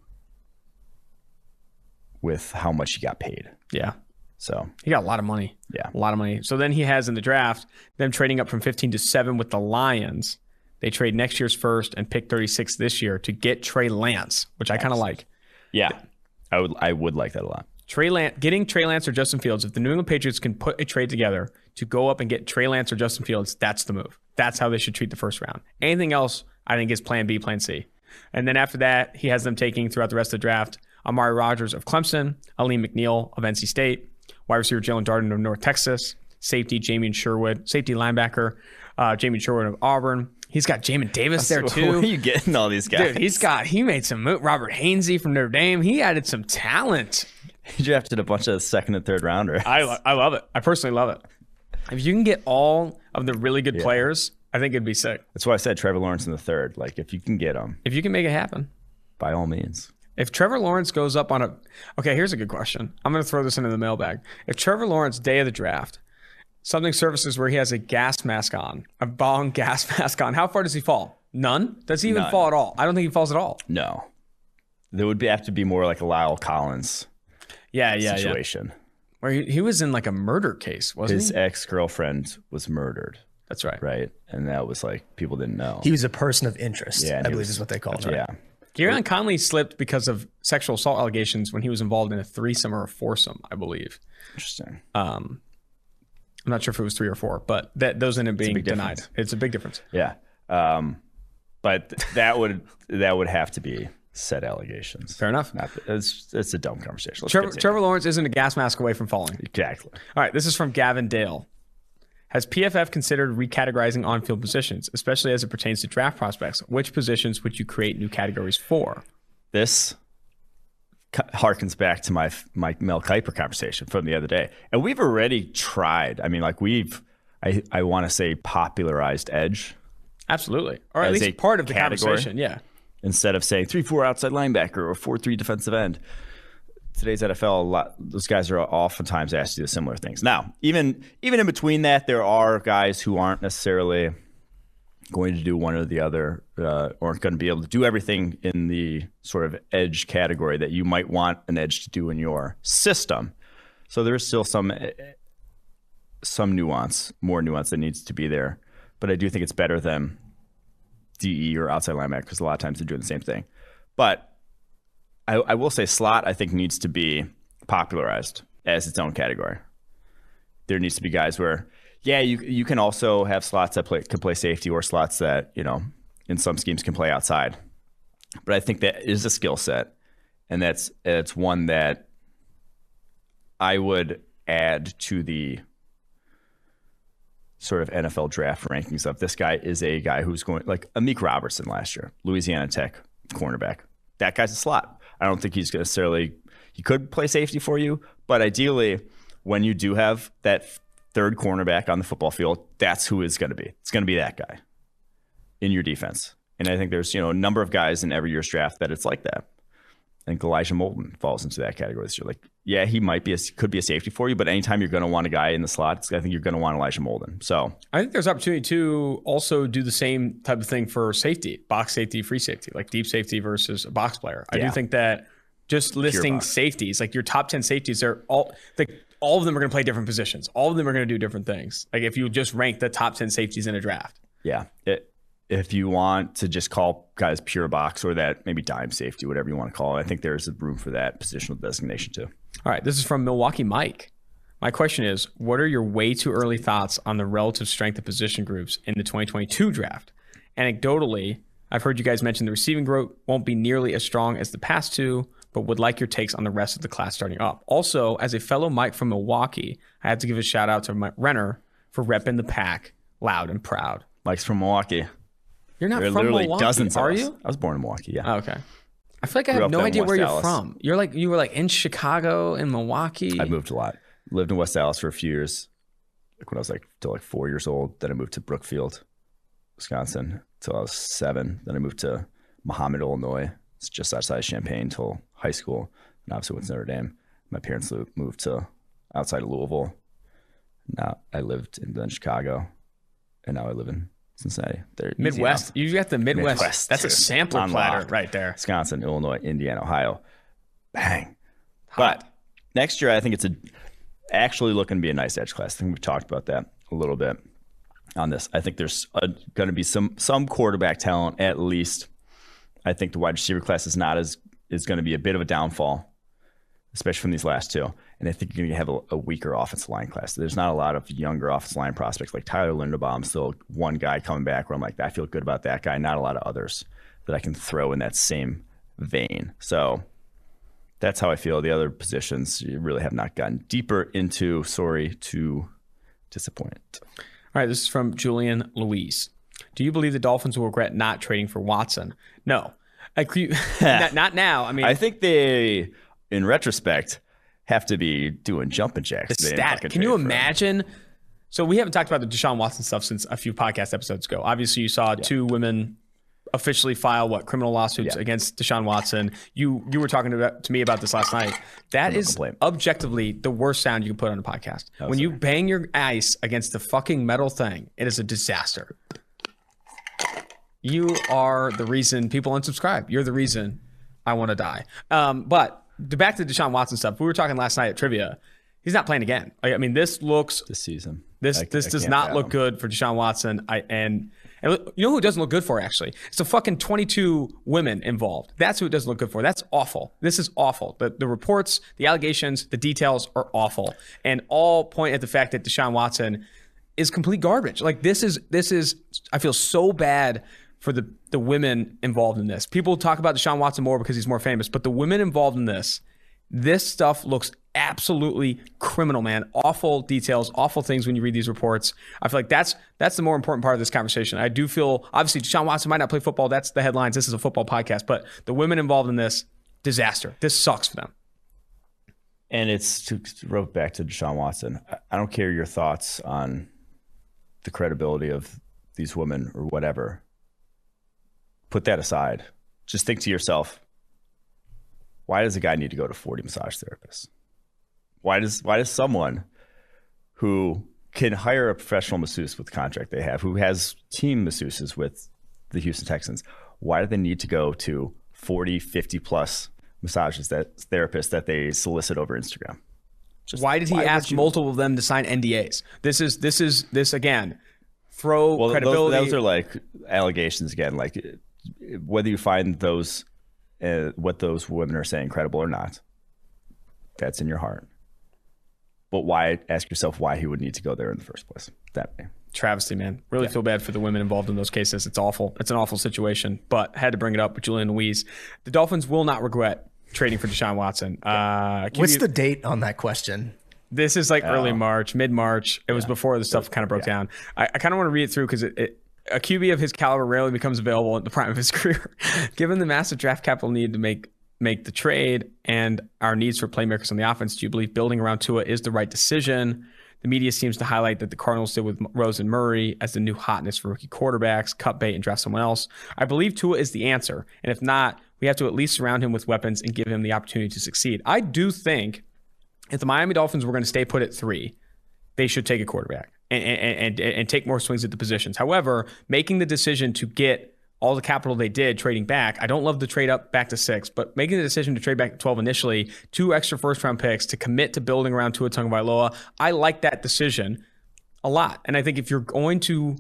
with how much he got paid. Yeah. So he got a lot of money. Yeah. A lot of money. So then he has in the draft, them trading up from 15 to 7 with the Lions. They trade next year's first and pick 36 this year to get Trey Lance, which I kind of like. Yeah. I would like that a lot. Getting Trey Lance or Justin Fields, if the New England Patriots can put a trade together to go up and get Trey Lance or Justin Fields, that's the move. That's how they should treat the first round. Anything else, I think, is plan B, plan C. And then after that, he has them taking throughout the rest of the draft Amari Rodgers of Clemson, Aleem McNeil of NC State, wide receiver Jalen Darden of North Texas, safety Jamien Sherwood, safety linebacker Jamien Sherwood of Auburn. He's got Jamin Davis there too. Where are you getting all these guys? Dude, he made some move. Robert Hainsey from Notre Dame. He added some talent. He drafted a bunch of second and third rounders. I love it. I personally love it. If you can get all of the really good players, I think it'd be sick. That's why I said Trevor Lawrence in the third. Like, if you can get him. If you can make it happen. By all means. If Trevor Lawrence goes up on a... Okay, here's a good question. I'm going to throw this into the mailbag. If Trevor Lawrence, day of the draft, something surfaces where he has a gas mask on, a bong gas mask on, how far does he fall? None? Does he even fall at all? I don't think he falls at all. No. There would have to be more like a Lyle Collins situation. Where he was in like a murder case, wasn't he? His ex-girlfriend was murdered. That's right. Right? And that was like, people didn't know. He was a person of interest, I believe is what they called it. Yeah. Garyon Conley slipped because of sexual assault allegations when he was involved in a threesome or a foursome, I believe. Interesting. I'm not sure if it was 3 or 4, but those ended up being denied. It's a big difference. Yeah. But that would have to be said allegations. Fair enough. It's a dumb conversation. Trevor Lawrence isn't a gas mask away from falling. Exactly. All right, this is from Gavin Dale. Has PFF considered recategorizing on-field positions, especially as it pertains to draft prospects? Which positions would you create new categories for? This harkens back to my Mel Kiper conversation from the other day. And we've already tried. I mean, like I want to say popularized edge. Absolutely. Or at least part of the conversation, yeah. Instead of saying 3-4 outside linebacker or 4-3 defensive end. Today's NFL, those guys are oftentimes asked to do similar things. Now, even in between that, there are guys who aren't necessarily going to do one or the other, aren't going to be able to do everything in the sort of edge category that you might want an edge to do in your system. So there's still some nuance, more nuance that needs to be there. But I do think it's better than DE or outside linebacker because a lot of times they're doing the same thing. But I will say slot, I think, needs to be popularized as its own category. There needs to be guys where, yeah, you can also have slots that can play safety or slots that, in some schemes can play outside. But I think that is a skill set, and it's one that I would add to the sort of NFL draft rankings of this guy is a guy who's going like Amik Robertson last year, Louisiana Tech cornerback. That guy's a slot. I don't think he's necessarily, he could play safety for you, but ideally when you do have that third cornerback on the football field, that's who it's going to be. It's going to be that guy in your defense. And I think there's, a number of guys in every year's draft that it's like that. I think Elijah Molden falls into that category this year. Like, yeah, he could be a safety for you, but anytime you're going to want a guy in the slot, I think you're going to want Elijah Molden. So I think there's opportunity to also do the same type of thing for safety, box safety, free safety, like deep safety versus a box player. I do think that just listing safeties, like your top 10 safeties, are all of them are going to play different positions. All of them are going to do different things. Like if you just rank the top 10 safeties in a draft. Yeah. If you want to just call guys pure box or that maybe dime safety, whatever you want to call it, I think there's room for that positional designation too. All right. This is from Milwaukee Mike. My question is, what are your way too early thoughts on the relative strength of position groups in the 2022 draft? Anecdotally, I've heard you guys mention the receiving group won't be nearly as strong as the past two, but would like your takes on the rest of the class starting up. Also, as a fellow Mike from Milwaukee, I had to give a shout out to Mike Renner for repping the pack loud and proud. Mike's from Milwaukee. You're not there are from literally Milwaukee, dozens are of us. you? I was born in Milwaukee, yeah. Oh, okay. I feel like I have no idea where you're from. You were like in Chicago, in Milwaukee. I moved a lot. Lived in West Dallas for a few years, like when I was till 4 years old. Then I moved to Brookfield, Wisconsin, till I was 7. Then I moved to Mahomet, Illinois. It's just outside of Champaign till high school. And obviously went to Notre Dame. My parents moved to outside of Louisville. Now I lived in Chicago, and now I live in Cincinnati. Midwest. You got the Midwest. That's a sampler platter right there. Wisconsin, Illinois, Indiana, Ohio. Bang. But next year, I think it's actually looking to be a nice edge class. I think we've talked about that a little bit on this. I think there's going to be some quarterback talent at least. I think the wide receiver class is going to be a bit of a downfall, especially from these last two. And I think you're going to have a weaker offensive line class. There's not a lot of younger offensive line prospects like Tyler Linderbaum, still one guy coming back where I'm like, I feel good about that guy. Not a lot of others that I can throw in that same vein. So that's how I feel. The other positions you really have not gotten deeper into. Sorry to disappoint. All right, this is from Julian Louise. Do you believe the Dolphins will regret not trading for Watson? No. Not now. I mean, I think they, in retrospect, have to be doing jumping jacks. Can you imagine? So we haven't talked about the Deshaun Watson stuff since a few podcast episodes ago. Obviously, you saw two women officially file criminal lawsuits against Deshaun Watson. You were talking to me about this last night. That is objectively the worst sound you can put on a podcast. When you bang your ice against the fucking metal thing, it is a disaster. You are the reason people unsubscribe. You're the reason I want to die. But back to the Deshaun Watson stuff. We were talking last night at trivia. He's not playing again. I mean, this season. This does not look good for Deshaun Watson. And you know who it doesn't look good for, actually? It's the fucking 22 women involved. That's who it doesn't look good for. That's awful. This is awful. The reports, the allegations, the details are awful. And all point at the fact that Deshaun Watson is complete garbage. Like this is I feel so bad for the women involved in this. People talk about Deshaun Watson more because he's more famous, but the women involved in this stuff looks absolutely criminal, man. Awful details, awful things when you read these reports. I feel like that's the more important part of this conversation. I do feel, obviously, Deshaun Watson might not play football. That's the headlines. This is a football podcast. But the women involved in this, disaster. This sucks for them. And it's to rope back to Deshaun Watson. I don't care your thoughts on the credibility of these women or whatever. Put that aside. Just think to yourself, why does a guy need to go to 40 massage therapists? Why does someone who can hire a professional masseuse with the contract they have, who has team masseuses with the Houston Texans, why do they need to go to 40, 50 plus massages, that therapists that they solicit over Instagram? Why did he ask multiple of them to sign NDAs? This again, credibility. Those are like allegations again, like whether you find those, what those women are saying credible or not, that's in your heart. But why, ask yourself why he would need to go there in the first place. That way. Travesty, man. Really feel bad for the women involved in those cases. It's awful. It's an awful situation, but had to bring it up with Julian Louise. The Dolphins will not regret trading for Deshaun Watson. What's the date on that question? This is like early March, mid-March. It was before the stuff kind of broke down. I kind of want to read it through because a QB of his caliber rarely becomes available at the prime of his career. Given the massive draft capital needed to make the trade and our needs for playmakers on the offense, do you believe building around Tua is the right decision? The media seems to highlight that the Cardinals did with Rose and Murray as the new hotness for rookie quarterbacks, cut bait and draft someone else. I believe Tua is the answer. And if not, we have to at least surround him with weapons and give him the opportunity to succeed. I do think if the Miami Dolphins were going to stay put at 3, they should take a quarterback and take more swings at the positions. However, making the decision to get all the capital they did trading back, I don't love the trade up back to 6, but making the decision to trade back to 12 initially, 2 extra first-round picks to commit to building around Tua Tagovailoa, I like that decision a lot. And I think if you're going to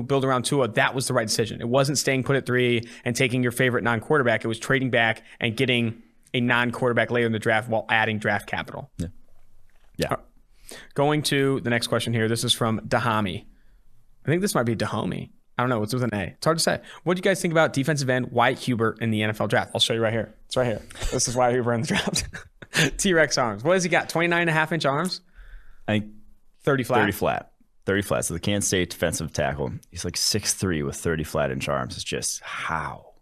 build around Tua, that was the right decision. It wasn't staying put at 3 and taking your favorite non-quarterback. It was trading back and getting a non-quarterback later in the draft while adding draft capital. Yeah. Going to the next question here. This is from Dahami. I think this might be Dahomey. I don't know. It's with an A. It's hard to say. What do you guys think about defensive end Wyatt Hubert in the NFL draft? I'll show you right here. It's right here. This is Wyatt Hubert in the draft. T-Rex arms. What has he got? 29.5-inch arms? I think 30 flat. 30 flat. So the Kansas State defensive tackle, he's like 6'3" with 30 flat-inch arms. It's just how?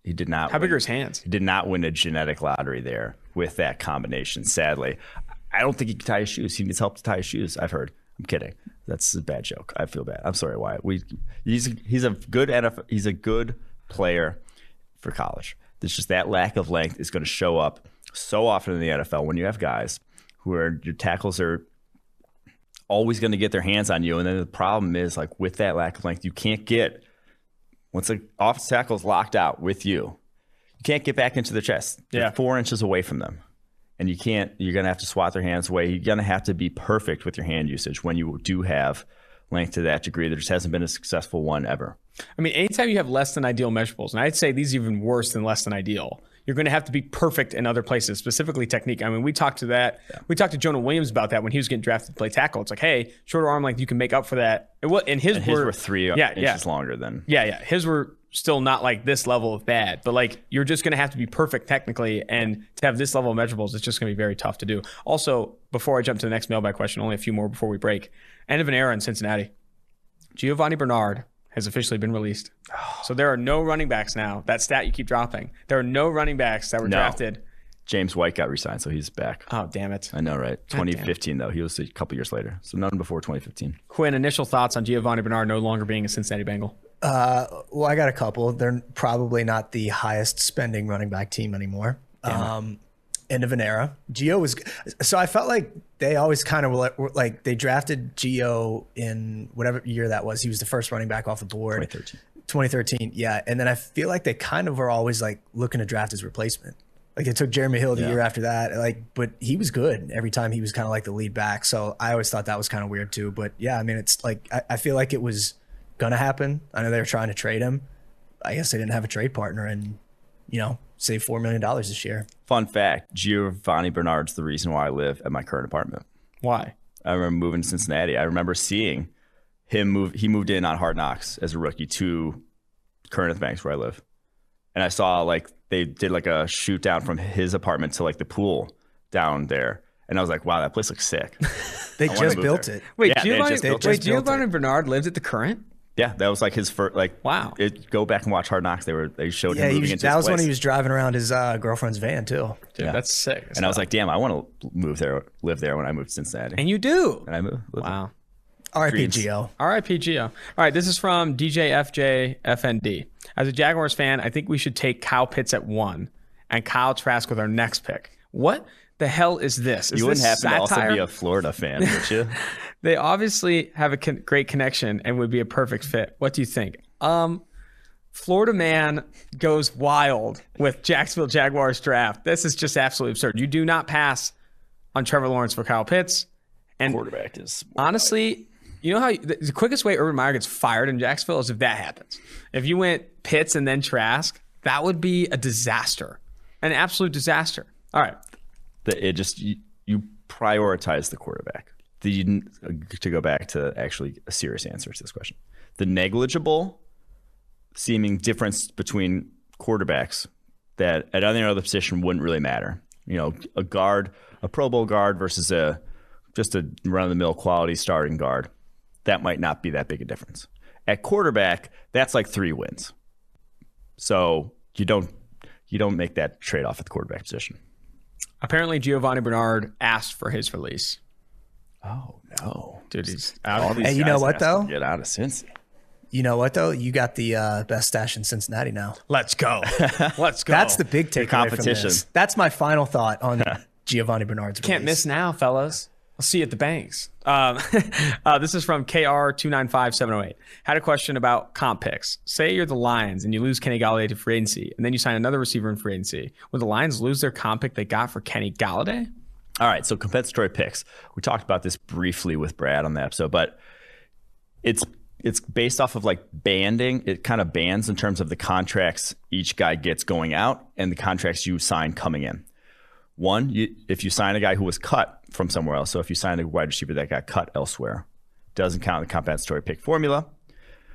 He did not. How big are his hands? He did not win a genetic lottery there with that combination, sadly. I don't think he can tie his shoes. He needs help to tie his shoes, I've heard. I'm kidding. That's a bad joke. I feel bad. I'm sorry, Wyatt. He's a good NFL. He's a good player for college. There's just that lack of length is going to show up so often in the NFL when you have guys who are, your tackles are always going to get their hands on you. And then the problem is, like, with that lack of length, you can't get, once an offensive tackle is locked out with you can't get back into the chest. You're 4 inches away from them. And you're going to have to swat their hands away. You're going to have to be perfect with your hand usage when you do have length to that degree. There just hasn't been a successful one ever. I mean, anytime you have less than ideal measurables, and I'd say these are even worse than less than ideal, you're going to have to be perfect in other places, specifically technique. I mean, we talked to that. Yeah. We talked to Jonah Williams about that when he was getting drafted to play tackle. It's like, hey, shorter arm length, you can make up for that. And his were 3 inches longer than. Yeah. His were still not like this level of bad, but like you're just going to have to be perfect technically, and to have this level of measurables, it's just going to be very tough to do. Also, before I jump to the next mailbag question, only a few more before we break. End of an era in Cincinnati. Giovanni Bernard has officially been released. So there are no running backs now. That stat you keep dropping. There are no running backs that were drafted. James White got re-signed, so he's back. Oh, damn it. I know, right? 2015, though. He was a couple years later. So none before 2015. Quinn, initial thoughts on Giovanni Bernard no longer being a Cincinnati Bengal? Well, I got a couple. They're probably not the highest spending running back team anymore. End of an era. Gio was, so I felt like they always kind of were like they drafted Gio in whatever year that was. He was the first running back off the board. 2013. Yeah. And then I feel like they kind of were always like looking to draft his replacement. Like they took Jeremy Hill the year after that. Like, but he was good every time. He was kind of like the lead back. So I always thought that was kind of weird too. But yeah, I mean, it's like, I feel like it was going to happen. I know they were trying to trade him. I guess they didn't have a trade partner and, save $4 million this year. Fun fact, Giovanni Bernard's the reason why I live at my current apartment. Why? I remember moving to Cincinnati. I remember seeing him move. He moved in on Hard Knocks as a rookie to Kenneth Banks, where I live. And I saw like they did like a shoot down from his apartment to like the pool down there. And I was like, wow, that place looks sick. They just built it. Wait, Yeah, Giovanni Bernard lived at the Current? Yeah, that was like his first. Like, wow. Go back and watch Hard Knocks. They showed him moving into. That was when he was driving around his girlfriend's van too. Dude, that's sick. And I was like, damn, I want to live there when I moved to Cincinnati. And you do. And I moved. Wow. R.I.P. Gio. R.I.P. Gio. All right, this is from DJFJFND. As a Jaguars fan, I think we should take Kyle Pitts at 1 and Kyle Trask with our next pick. What the hell is this? You wouldn't happen to also be a Florida fan, would you? They obviously have a great connection and would be a perfect fit. What do you think? Florida man goes wild with Jacksonville Jaguars draft. This is just absolutely absurd. You do not pass on Trevor Lawrence for Kyle Pitts. And quarterback is honestly, you know how the quickest way Urban Meyer gets fired in Jacksonville is if that happens. If you went Pitts and then Trask, that would be a disaster, an absolute disaster. All right. You prioritize the quarterback. To go back to actually a serious answer to this question, the negligible seeming difference between quarterbacks that at any other position wouldn't really matter. You know, a guard, a Pro Bowl guard versus just a run-of-the-mill quality starting guard, that might not be that big a difference. At quarterback, that's like 3 wins. So you don't make that trade-off at the quarterback position. Apparently, Giovanni Bernard asked for his release. Oh, no. Dude, he's out. All these Hey, you know what, though? Get out of Cincy. You know what, though? You got the best stash in Cincinnati now. Let's go. Let's go. That's the big takeaway competition. from this. That's my final thought on Giovanni Bernard's release. Can't miss now, fellas. I'll see you at the banks. This is from KR295708. Had a question about comp picks. Say you're the Lions and you lose Kenny Galladay to free agency, and then you sign another receiver in free agency. Would the Lions lose their comp pick they got for Kenny Galladay? All right, so compensatory picks. We talked about this briefly with Brad on the episode, but it's based off of like banding. It kind of bands in terms of the contracts each guy gets going out and the contracts you sign coming in. One, if you sign a guy who was cut from somewhere else, so if you sign a wide receiver that got cut elsewhere, doesn't count in the compensatory pick formula.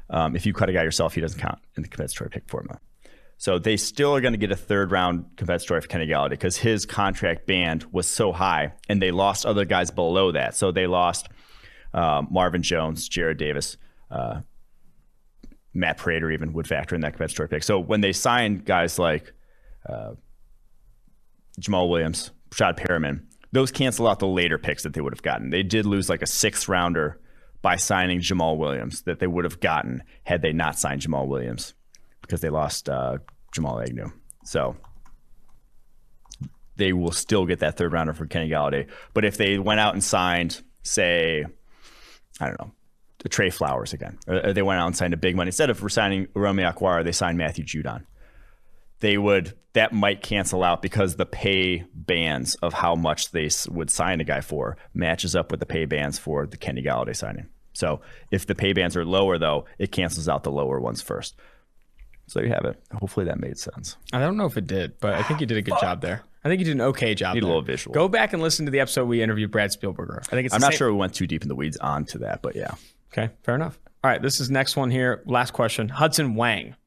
If you cut a guy yourself, he doesn't count in the compensatory pick formula. So they still are going to get a 3rd round compensatory for Kenny Galladay because his contract band was so high, and they lost other guys below that. So they lost Marvin Jones, Jared Davis, Matt Prater even would factor in that compensatory pick. So when they signed guys like Jamal Williams, Rashad Perriman, those cancel out the later picks that they would have gotten. They did lose like a 6th rounder by signing Jamal Williams that they would have gotten had they not signed Jamal Williams because they lost Jamal Agnew. So they will still get that 3rd rounder for Kenny Galladay. But if they went out and signed, say, I don't know, Trey Flowers again, or they went out and signed a big money, instead of signing Romeo Aquara, they signed Matthew Judon. That might cancel out because the pay bands of how much they would sign a guy for matches up with the pay bands for the Kenny Galladay signing. So if the pay bands are lower, though, it cancels out the lower ones first. So you have it. Hopefully that made sense. I don't know if it did, but I think you did a good job there. I think you did an okay job. Need there. a little visual. Go back and listen to the episode we interviewed Brad Spielberger. I think it's. I'm not sure we went too deep in the weeds onto that, but yeah. Okay, fair enough. All right, this is next one here. Last question. Hudson Wang.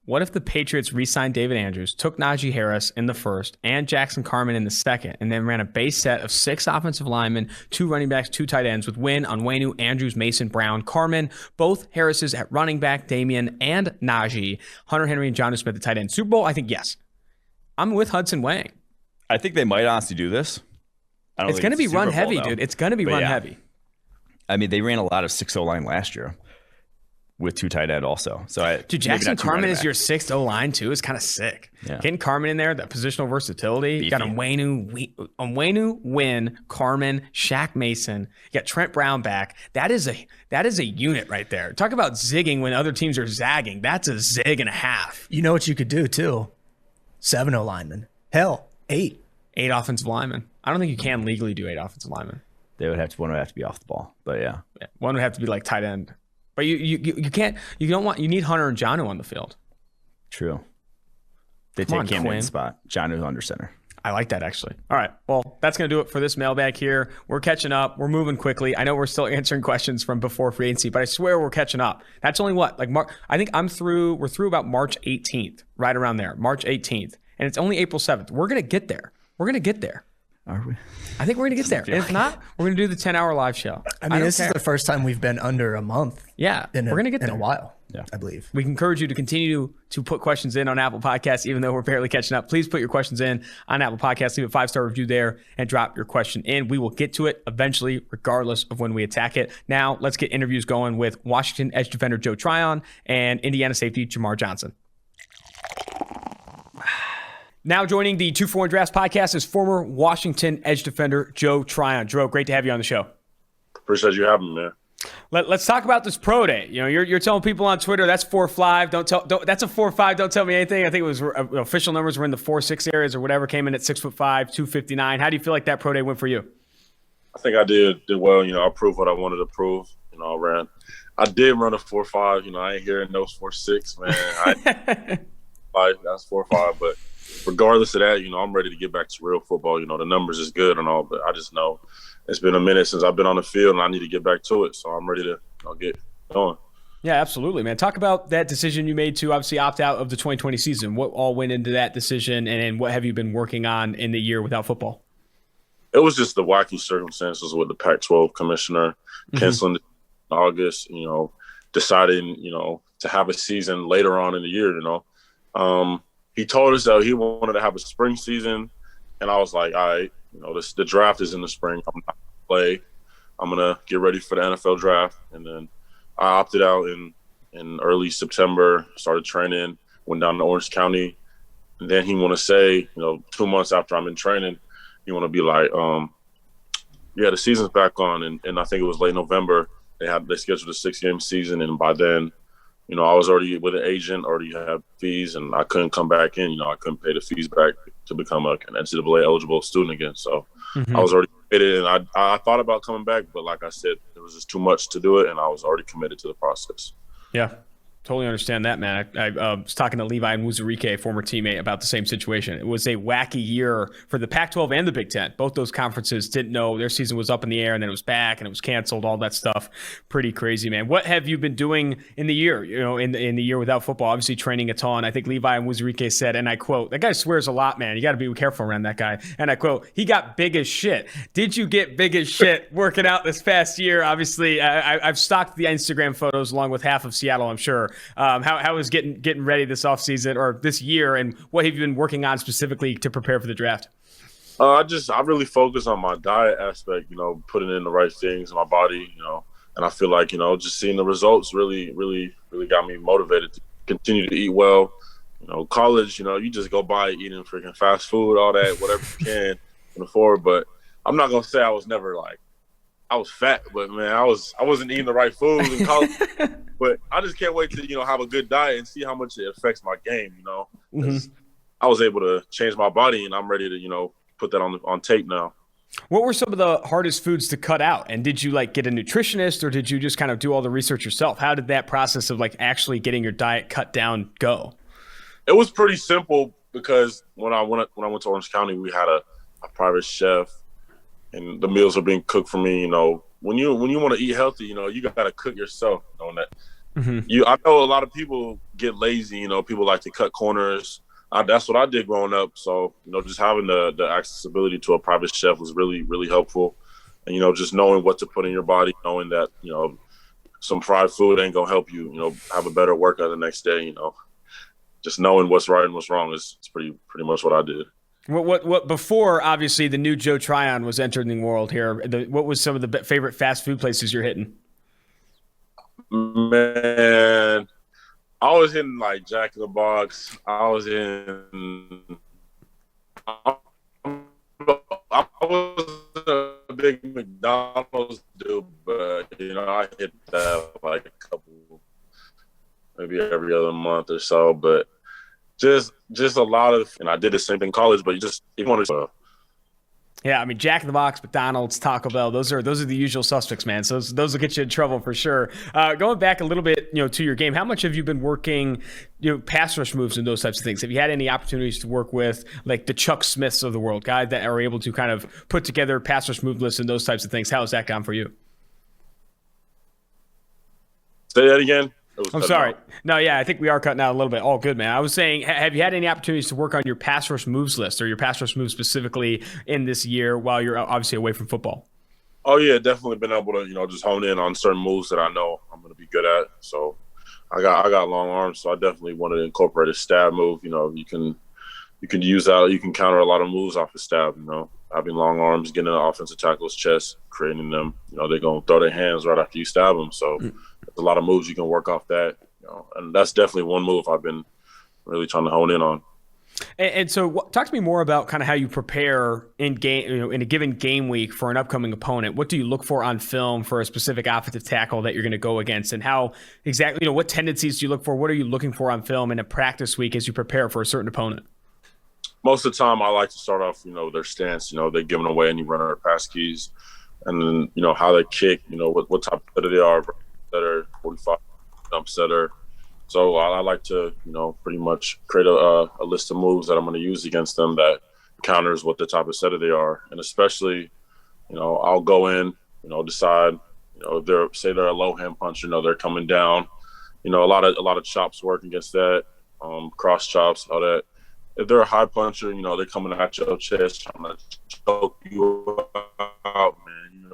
What if the Patriots re-signed David Andrews, took Najee Harris in the 1st and Jackson Carman in the 2nd, and then ran a base set of 6 offensive linemen, 2 running backs, 2 tight ends with Wynn, Onwenu, Andrews, Mason, Brown, Carman, both Harris's at running back, Damian, and Najee, Hunter Henry and Jonnu Smith at tight end. Super Bowl? I think yes. I'm with Hudson Wang. I think they might honestly do this. It's going to be run heavy, dude. It's going to be run heavy. I mean, they ran a lot of 6-0 line last year with 2 tight end also. So dude, Jackson Carman is your 6th O-line too. It's kind of sick. Yeah. Getting Carman in there, that positional versatility. You got Onwenu, Wynn, Carman, Shaq Mason. You got Trent Brown back. That is a unit right there. Talk about zigging when other teams are zagging. That's a zig and a half. You know what you could do too? 7 O-linemen. Hell, 8. 8 offensive linemen. I don't think you can legally do 8 offensive linemen. One would have to be off the ball, but yeah. One would have to be like tight end. But you can't. You need Hunter and Jonnu on the field. True. They take Cam Newton's spot. Jonnu's under center. I like that actually. All right. Well, that's going to do it for this mailbag here. We're catching up. We're moving quickly. I know we're still answering questions from before free agency, but I swear we're catching up. That's only what? I think we're through about March 18th, right around there. March 18th. And it's only April 7th. We're going to get there. Are we? I think we're going to get there. If not, we're going to do the 10-hour live show. I mean, this is the first time we've been under a month. Yeah, we're going to get there in a while. Yeah, I believe. We encourage you to continue to put questions in on Apple Podcasts, even though we're barely catching up. Please put your questions in on Apple Podcasts. Leave a 5-star review there and drop your question in. We will get to it eventually, regardless of when we attack it. Now, let's get interviews going with Washington edge defender Joe Tryon and Indiana safety Jamar Johnson. Now joining the 2-for-1 Drafts podcast is former Washington edge defender Joe Tryon. Joe, great to have you on the show. Appreciate you having me, man. Let's talk about this pro day. You know, you're telling people on Twitter that's 4.5. Don't that's a 4.5. Don't tell me anything. I think it was official numbers were in the 4.6 areas or whatever. Came in at 6'5", 259. How do you feel like that pro day went for you? I think I did well. You know, I proved what I wanted to prove. You know, I did run a 4.5. You know, I ain't hearing those 4.6, man. That's 4.5, but regardless of that, you know, I'm ready to get back to real football. You know, the numbers is good and all, but I just know it's been a minute since I've been on the field and I need to get back to it. So I'm ready to get going. Yeah, absolutely, man. Talk about that decision you made to obviously opt out of the 2020 season. What all went into that decision, and what have you been working on in the year without football? It was just the wacky circumstances with the Pac-12 commissioner canceling in August, you know, deciding, you know, to have a season later on in the year, you know. He told us that he wanted to have a spring season, and I was like, all right, you know, the draft is in the spring. I'm not going to play. I'm going to get ready for the NFL draft. And then I opted out in early September, started training, went down to Orange County. And then he want to say, you know, 2 months after I'm in training, you want to be like, yeah, the season's back on. And I think it was late November. They scheduled a 6-game season. And by then, you know, I was already with an agent, already had fees, and I couldn't come back in. You know, I couldn't pay the fees back to become an NCAA eligible student again. So I was already committed, and I thought about coming back, but like I said, there was just too much to do it, and I was already committed to the process. Yeah. Totally understand that, man. I was talking to Levi and Wuzurike, former teammate, about the same situation. It was a wacky year for the Pac-12 and the Big Ten. Both those conferences didn't know their season was up in the air, and then it was back, and it was canceled, all that stuff. Pretty crazy, man. What have you been doing in the year, you know, in the year without football? Obviously training a ton. I think Levi and Wuzurike said, and I quote, that guy swears a lot, man. You got to be careful around that guy. And I quote, he got big as shit. Did you get big as shit working out this past year? Obviously, I've stalked the Instagram photos along with half of Seattle, I'm sure. How is getting ready this offseason or this year, and what have you been working on specifically to prepare for the draft? I really focus on my diet aspect, you know, putting in the right things in my body, you know, and I feel like, you know, just seeing the results really got me motivated to continue to eat well. You know, college, you know, you just go by eating freaking fast food, all that, whatever you can afford. But I'm not gonna say I was never like, I was fat, but man, I wasn't eating the right food in college. But I just can't wait to, you know, have a good diet and see how much it affects my game, you know. I was able to change my body, and I'm ready to, you know, put that on tape now. What were some of the hardest foods to cut out? And did you like get a nutritionist, or did you just kind of do all the research yourself? How did that process of like actually getting your diet cut down go? It was pretty simple because when I went to Orange County, we had a private chef, and the meals are being cooked for me. You know, when you want to eat healthy, you know, you got to cook yourself. You know, that I know a lot of people get lazy. You know, people like to cut corners. That's what I did growing up. So, you know, just having the accessibility to a private chef was really helpful. And, you know, just knowing what to put in your body, knowing that, you know, some fried food ain't gonna help you, you know, have a better workout the next day. You know, just knowing what's right and what's wrong is pretty much what I did. What before, obviously, the new Joe Tryon was entering the world here, what was some of the favorite fast food places you're hitting? Man, I was hitting like Jack in the Box. I was a big McDonald's dude, but, you know, I hit that like a couple, maybe every other month or so, but just a lot of, and I did the same thing in college, but you want to. Yeah, I mean, Jack in the Box, McDonald's, Taco Bell, those are the usual suspects, man. So those will get you in trouble for sure. Going back a little bit, you know, to your game, how much have you been working, you know, pass rush moves and those types of things? Have you had any opportunities to work with like the Chuck Smiths of the world, guys that are able to kind of put together pass rush move lists and those types of things? How has that gone for you? Say that again. I'm sorry. No, yeah, I think we are cutting out a little bit. All good, man. I was saying, have you had any opportunities to work on your pass rush moves list or your pass rush moves specifically in this year while you're obviously away from football? Oh, yeah, definitely been able to, just hone in on certain moves that I know I'm going to be good at. So I got long arms, so I definitely wanted to incorporate a stab move. You can use that. You can counter a lot of moves off a stab, having long arms, getting in the offensive tackle's chest, creating them. They're going to throw their hands right after you stab them. So there's a lot of moves you can work off that. And that's definitely one move I've been really trying to hone in on. And so talk to me more about kind of how you prepare in game, in a given game week for an upcoming opponent. What do you look for on film for a specific offensive tackle that you're going to go against, and how exactly, what tendencies do you look for? What are you looking for on film in a practice week as you prepare for a certain opponent? Most of the time I like to start off, their stance, they're giving away any runner or pass keys, and then, how they kick, what type of setter they are, setter, 45, jump setter. So I like to, pretty much create a list of moves that I'm going to use against them that counters what the type of setter they are. And especially, I'll go in, decide, if they're a low hand puncher, they're coming down, a lot of chops work against that, cross chops, all that. If they're a high puncher, they're coming at your chest, trying to choke you out, man,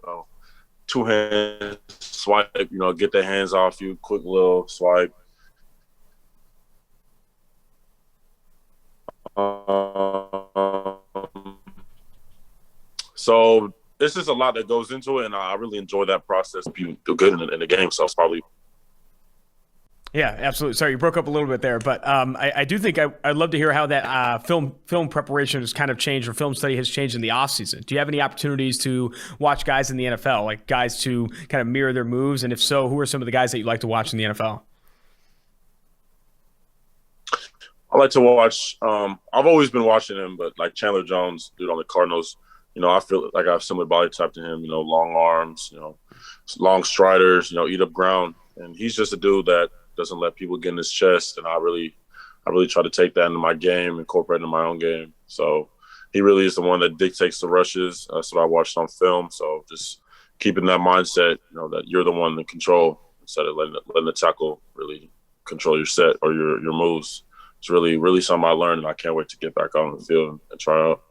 two hands swipe, get their hands off you, quick little swipe. So this is a lot that goes into it, and I really enjoy that process. You do good in the game, so it's probably. Yeah, absolutely. Sorry, you broke up a little bit there, but I do think I'd love to hear how that film preparation has kind of changed, or film study has changed in the offseason. Do you have any opportunities to watch guys in the NFL, like guys to kind of mirror their moves? And if so, who are some of the guys that you like to watch in the NFL? I like to watch. I've always been watching him, but like Chandler Jones, dude on the Cardinals, I feel like I have similar body type to him. Long arms, long striders, eat up ground, and he's just a dude that doesn't let people get in his chest. And I really try to take that into my game, incorporate it in my own game. So he really is the one that dictates the rushes. That's what I watched on film. So just keeping that mindset, that you're the one in control instead of letting the tackle really control your set or your moves. It's really, really something I learned, and I can't wait to get back on the field and try out.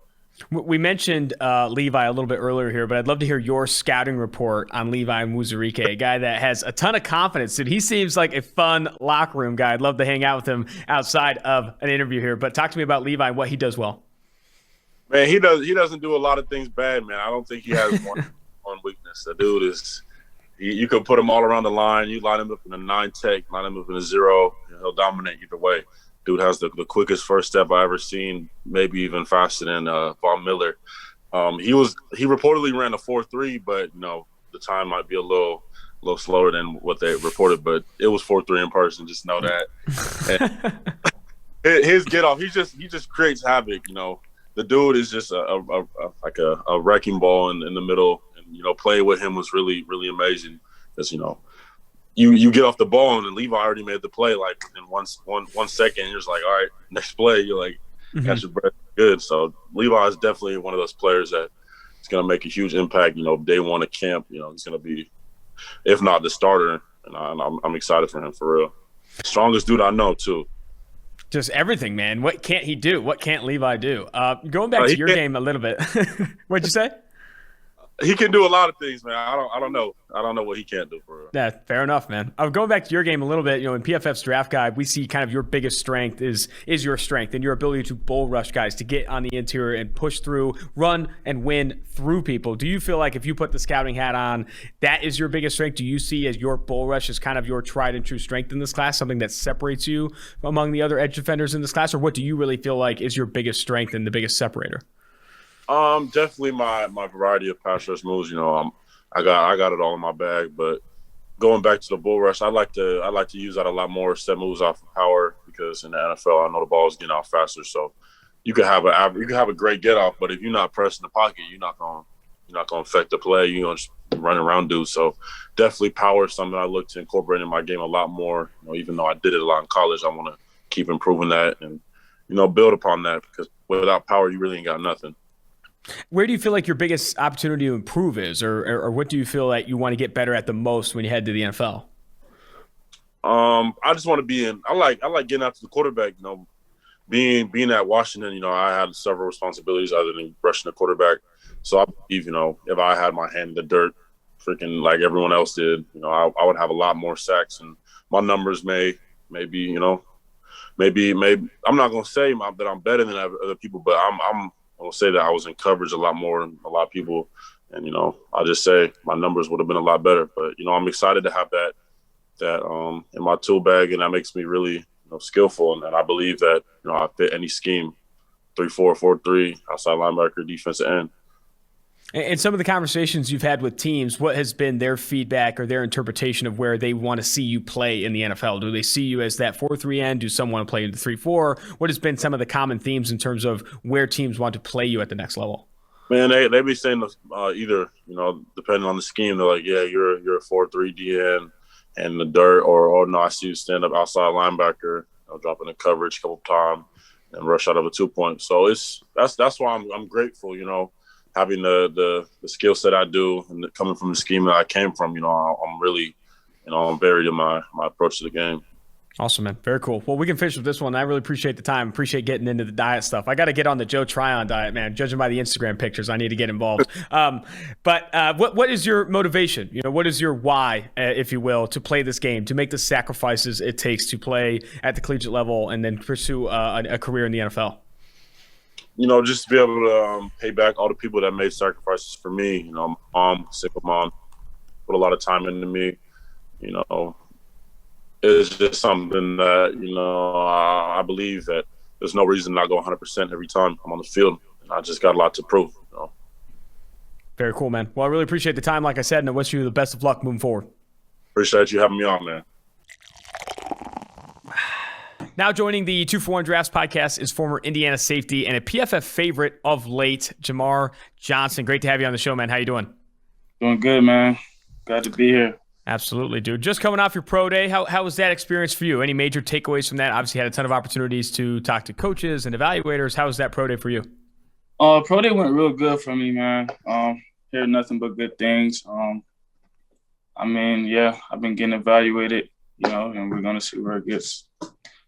We mentioned Levi a little bit earlier here, but I'd love to hear your scouting report on Levi Muzurike, a guy that has a ton of confidence. Dude, he seems like a fun locker room guy. I'd love to hang out with him outside of an interview here. But talk to me about Levi and what he does well. Man, he doesn't do a lot of things bad, man. I don't think he has one weakness. The dude is you could put him all around the line. You line him up in a 9 tech, line him up in a 0, and he'll dominate either way. Dude has the quickest first step I ever seen, maybe even faster than Von Miller. He reportedly ran a 4.3, but the time might be a little slower than what they reported. But it was 4.3 in person. Just know that. His get off, he just creates havoc. The dude is just a wrecking ball in the middle, and playing with him was really, really amazing. Because You get off the ball, and then Levi already made the play like in one second. You're just like, all right, next play. You're like, catch your breath, good. So Levi is definitely one of those players that is going to make a huge impact. Day one of camp. He's going to be, if not the starter, and I'm excited for him for real. Strongest dude I know too. Just everything, man. What can't he do? What can't Levi do? Going back to your game a little bit. What'd you say? He can do a lot of things, man. I don't know. I don't know what he can't do for real. Yeah, fair enough, man. Going back to your game a little bit, in PFF's draft guide, we see kind of your biggest strength is your strength and your ability to bull rush guys, to get on the interior and push through, run and win through people. Do you feel like if you put the scouting hat on, that is your biggest strength? Do you see as your bull rush as kind of your tried and true strength in this class, something that separates you among the other edge defenders in this class? Or what do you really feel like is your biggest strength and the biggest separator? Definitely my variety of pass rush moves. I got it all in my bag. But going back to the bull rush, I like to use that a lot more. Set moves off of power, because in the NFL I know the ball is getting out faster. So you could have a great get off, but if you're not pressing the pocket, you're not gonna affect the play. You're gonna just run around dudes. So definitely power is something I look to incorporate in my game a lot more. Even though I did it a lot in college, I want to keep improving that and build upon that, because without power you really ain't got nothing. Where do you feel like your biggest opportunity to improve is, or what do you feel like you want to get better at the most when you head to the NFL? I just want to be in. I like getting after the quarterback. You know, being at Washington, you know, I had several responsibilities other than rushing the quarterback. So I believe, you know, if I had my hand in the dirt, freaking like everyone else did, you know, I would have a lot more sacks, and my numbers maybe, you know, maybe I'm not gonna say that I'm better than other people, but I'm gonna say that I was in coverage a lot more than a lot of people, and you know, I'll just say my numbers would have been a lot better. But you know, I'm excited to have that in my tool bag, and that makes me really, you know, skillful, and I believe that, you know, I fit any scheme, 3-4, 4-3, outside linebacker, defensive end. And some of the conversations you've had with teams, what has been their feedback or their interpretation of where they want to see you play in the NFL? Do they see you as that 4-3 end? Do some want to play into 3-4? What has been some of the common themes in terms of where teams want to play you at the next level? Man, they be saying either, you know, depending on the scheme, they're like, yeah, you're a 4-3 DN and the dirt, or no, I see you stand up outside linebacker, you know, dropping the coverage a couple times and rush out of a 2-point. So that's why I'm grateful, you know, having the skill set I do and coming from the scheme that I came from. You know, I'm really, you know, I'm varied in my approach to the game. Awesome, man. Very cool. Well, we can finish with this one. I really appreciate the time. Appreciate getting into the diet stuff. I got to get on the Joe Tryon diet, man. Judging by the Instagram pictures, I need to get involved. But what is your motivation? You know, what is your why, if you will, to play this game, to make the sacrifices it takes to play at the collegiate level and then pursue a career in the NFL? You know, just to be able to pay back all the people that made sacrifices for me. You know, my mom, single mom, put a lot of time into me. You know, it's just something that, you know, I believe that there's no reason not go 100% every time I'm on the field. And I just got a lot to prove. You know? Very cool, man. Well, I really appreciate the time, like I said, and I wish you the best of luck moving forward. Appreciate you having me on, man. Now joining the 2-for-1 Drafts podcast is former Indiana safety and a PFF favorite of late, Jamar Johnson. Great to have you on the show, man. How you doing? Doing good, man. Glad to be here. Absolutely, dude. Just coming off your pro day, how was that experience for you? Any major takeaways from that? Obviously had a ton of opportunities to talk to coaches and evaluators. How was that pro day for you? Pro day went real good for me, man. Heard nothing but good things. I mean, yeah, I've been getting evaluated, you know, and we're gonna see where it gets.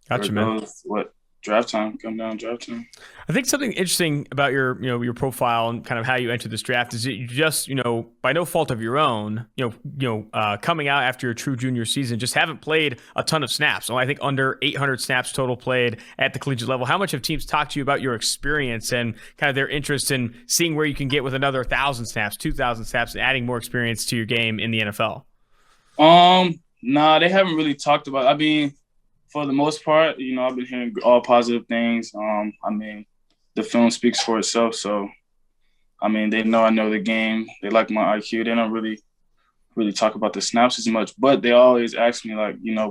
Gotcha, man. What draft time? Come down draft time. I think something interesting about your profile and kind of how you entered this draft is that you just, you know, by no fault of your own, coming out after your true junior season, just haven't played a ton of snaps. So I think under 800 snaps total played at the collegiate level. How much have teams talked to you about your experience and kind of their interest in seeing where you can get with another 1,000 snaps, 2,000 snaps, and adding more experience to your game in the NFL? Nah, they haven't really talked about. I mean, for the most part, you know, I've been hearing all positive things. I mean, the film speaks for itself. So, I mean, they know I know the game. They like my IQ. They don't really talk about the snaps as much, but they always ask me, like, you know,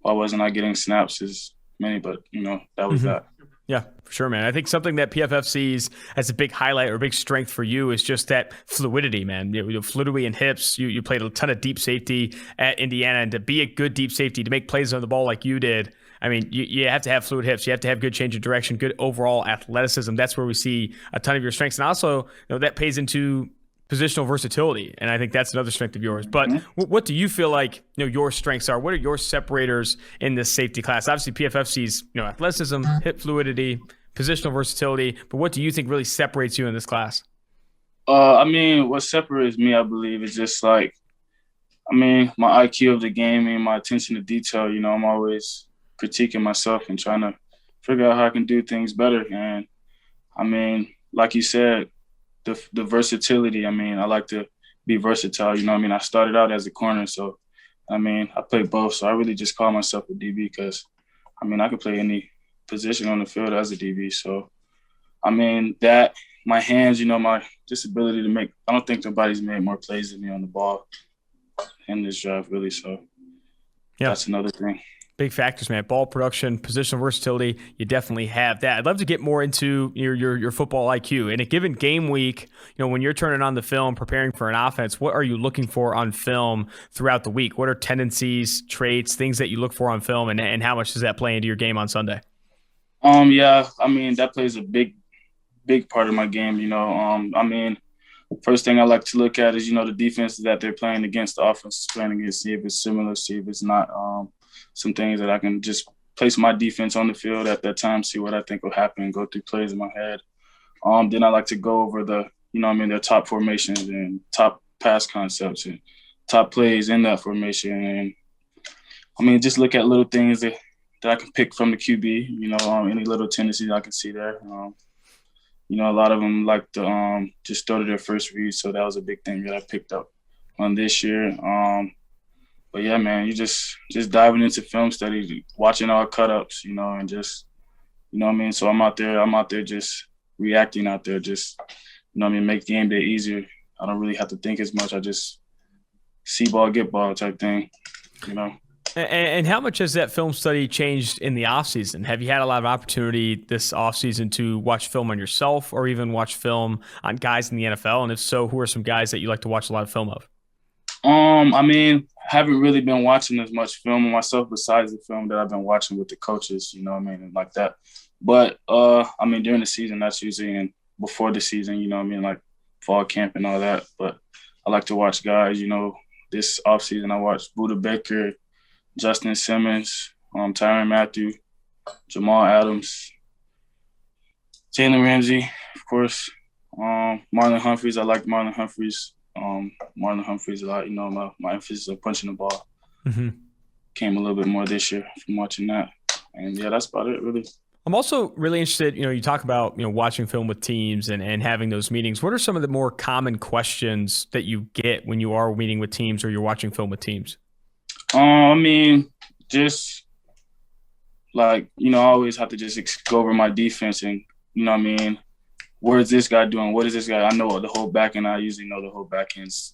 why wasn't I getting snaps as many? But, you know, that was that. Yeah, for sure, man. I think something that PFF sees as a big highlight or a big strength for you is just that fluidity, man. Fluidity in hips. You played a ton of deep safety at Indiana, and to be a good deep safety, to make plays on the ball like you did, I mean, you have to have fluid hips. You have to have good change of direction, good overall athleticism. That's where we see a ton of your strengths. And also, you know, that pays into positional versatility, and I think that's another strength of yours. But what do you feel like, you know, your strengths are? What are your separators in this safety class? Obviously, PFF sees, you know, athleticism, hip fluidity, positional versatility. But what do you think really separates you in this class? I mean, what separates me, I believe, is just like, I mean, my IQ of the game and my attention to detail. You know, I'm always critiquing myself and trying to figure out how I can do things better. And I mean, like you said, the versatility. I mean, I like to be versatile. You know what I mean? I started out as a corner, so, I mean, I played both. So I really just call myself a DB because, I mean, I could play any position on the field as a DB. So, I mean, that, my hands, you know, my disability to make – I don't think nobody's made more plays than me on the ball in this draft, really. So, that's another thing. Big factors, man. Ball production, positional versatility, you definitely have that. I'd love to get more into your football IQ. In a given game week, you know, when you're turning on the film, preparing for an offense, what are you looking for on film throughout the week? What are tendencies, traits, things that you look for on film, and how much does that play into your game on Sunday? Yeah, I mean, that plays a big part of my game, you know. I mean, first thing I like to look at is, the defense that they're playing against, the offense is playing against, see if it's similar, see if it's not. Some things that I can just place my defense on the field at that time, see what I think will happen, go through plays in my head. Then I like to go over their top formations and top pass concepts and top plays in that formation. And just look at little things that I can pick from the QB, any little tendencies I can see there. A lot of them like to just throw to their first read, so that was a big thing that I picked up on this year. But yeah, man, you just diving into film study, watching all cut-ups, and just, So I'm out there just reacting out there, just, make game day easier. I don't really have to think as much. I just see ball, get ball type thing, And how much has that film study changed in the offseason? Have you had a lot of opportunity this offseason to watch film on yourself or even watch film on guys in the NFL? And if so, who are some guys that you like to watch a lot of film of? Haven't really been watching as much film on myself besides the film that I've been watching with the coaches, and like that. But, during the season, that's usually before the season, like fall camp and all that. But I like to watch guys, this offseason I watched Buda Baker, Justin Simmons, Tyron Matthew, Jamal Adams, Jalen Ramsey, of course, Marlon Humphreys. I like Marlon Humphreys. Marlon Humphreys a lot. My emphasis on punching the ball came a little bit more this year from watching that. And yeah, that's about it, really. I'm also really interested, you talk about, watching film with teams and having those meetings. What are some of the more common questions that you get when you are meeting with teams or you're watching film with teams? Just like, I always have to just go over my defense and, what is this guy doing? What is this guy? I know the whole back end. I usually know the whole back end's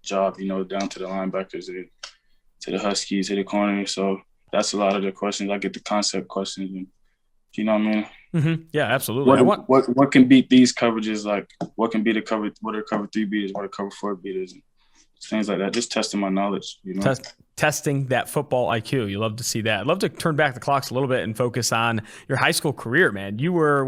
job, down to the linebackers, to the Huskies, to the corner. So that's a lot of the questions. I get the concept questions and, you know what I mean? Mm-hmm. Yeah, absolutely. What can beat these coverages? Like what can be the cover? What are cover 3 beaters? What are cover 4 beaters? And things like that. Just testing my knowledge. Testing that football IQ. You love to see that. I'd love to turn back the clocks a little bit and focus on your high school career, man. You were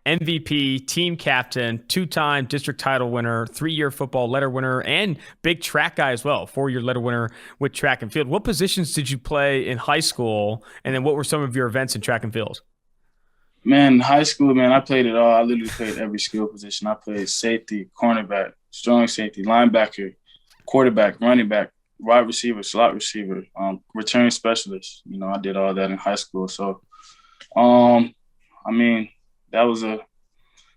MVP, team captain, 2-time district title winner, 3-year football letter winner, and big track guy as well, 4-year letter winner with track and field. What positions did you play in high school? And then what were some of your events in track and field? Man, high school, I played it all. I literally played every skill position. I played safety, cornerback, strong safety, linebacker, quarterback, running back, wide receiver, slot receiver, return specialist. I did all that in high school. So,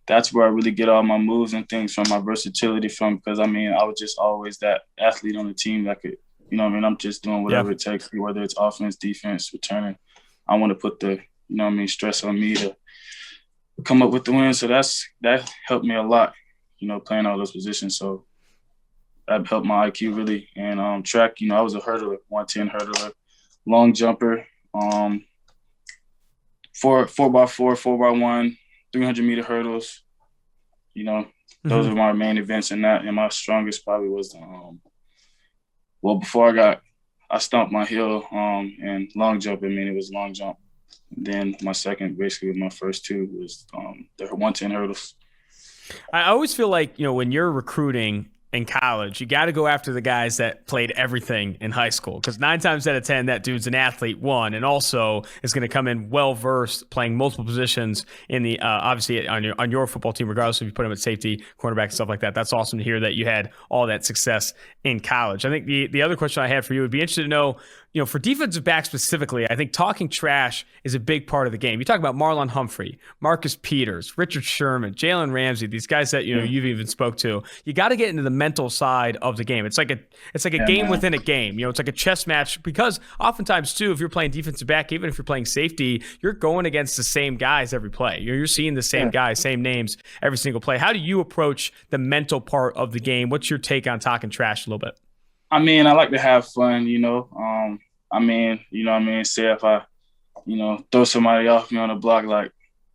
that's where I really get all my moves and things from, my versatility from, because, I was just always that athlete on the team that could, I'm just doing whatever it takes, whether it's offense, defense, returning. I want to put the, stress on me to come up with the win. So that helped me a lot, playing all those positions. So that helped my IQ really. And track, I was a hurdler, 110 hurdler, long jumper, 4x4, 4x1, 300-meter hurdles. Those are my main events in that. And my strongest probably was before I stomped my heel and long jump. It was long jump. Then my second, basically my first 2 was the 110 hurdles. I always feel like, when you're recruiting in college, you got to go after the guys that played everything in high school, because 9 times out of 10, that dude's an athlete, and also is going to come in well-versed, playing multiple positions in the obviously on your football team, regardless if you put him at safety, cornerback, and stuff like that. That's awesome to hear that you had all that success in college. I think the other question I had for you would be interested to know, for defensive backs specifically, I think talking trash is a big part of the game. You talk about Marlon Humphrey, Marcus Peters, Richard Sherman, Jalen Ramsey, these guys that you've even spoke to. You got to get into the mental side of the game. It's like a game within a game. It's like a chess match, because oftentimes too, if you're playing defensive back, even if you're playing safety, you're going against the same guys every play. You're seeing the same guys, same names every single play. How do you approach the mental part of the game? What's your take on talking trash a little bit? I like to have fun, say if I, throw somebody off me on the block, like,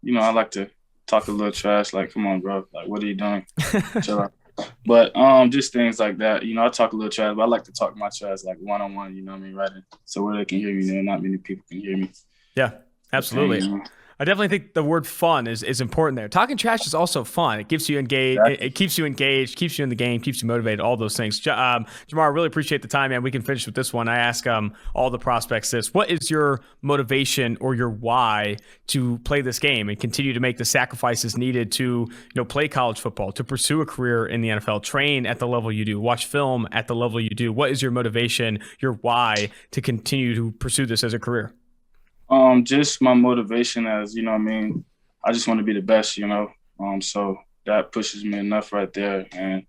I like to talk a little trash, like, come on, bro, like, what are you doing? Chill out. But just things like that, I talk a little trash, but I like to talk my trash, like, one-on-one, right? So where they can hear me, not many people can hear me. Yeah, absolutely. I definitely think the word fun is important there. Talking trash is also fun. It keeps you engaged. Exactly. It keeps you engaged, keeps you in the game, keeps you motivated, all those things. Jamar, I really appreciate the time, man. We can finish with this one. I ask all the prospects this. What is your motivation or your why to play this game and continue to make the sacrifices needed to play college football, to pursue a career in the NFL, train at the level you do, watch film at the level you do? What is your motivation, your why to continue to pursue this as a career? Just my motivation as, I just want to be the best, so that pushes me enough right there. And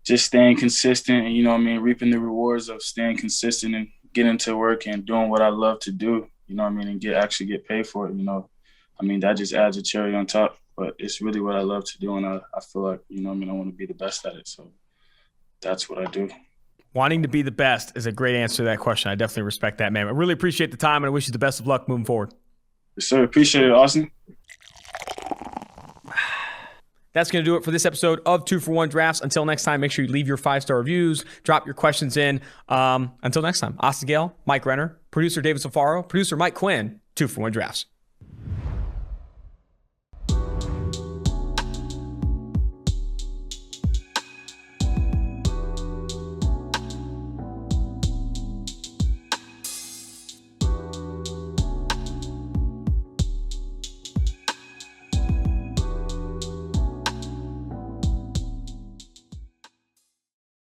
just staying consistent and, reaping the rewards of staying consistent and getting to work and doing what I love to do, and actually get paid for it, that just adds a cherry on top, but it's really what I love to do. And I feel like, I want to be the best at it. So that's what I do. Wanting to be the best is a great answer to that question. I definitely respect that, man. I really appreciate the time, and I wish you the best of luck moving forward. Yes, sir. Appreciate it, Austin. That's going to do it for this episode of 2-for-1 Drafts. Until next time, make sure you leave your 5-star reviews, drop your questions in. Until next time, Austin Gale, Mike Renner, producer David Safaro, producer Mike Quinn, 2-for-1 Drafts.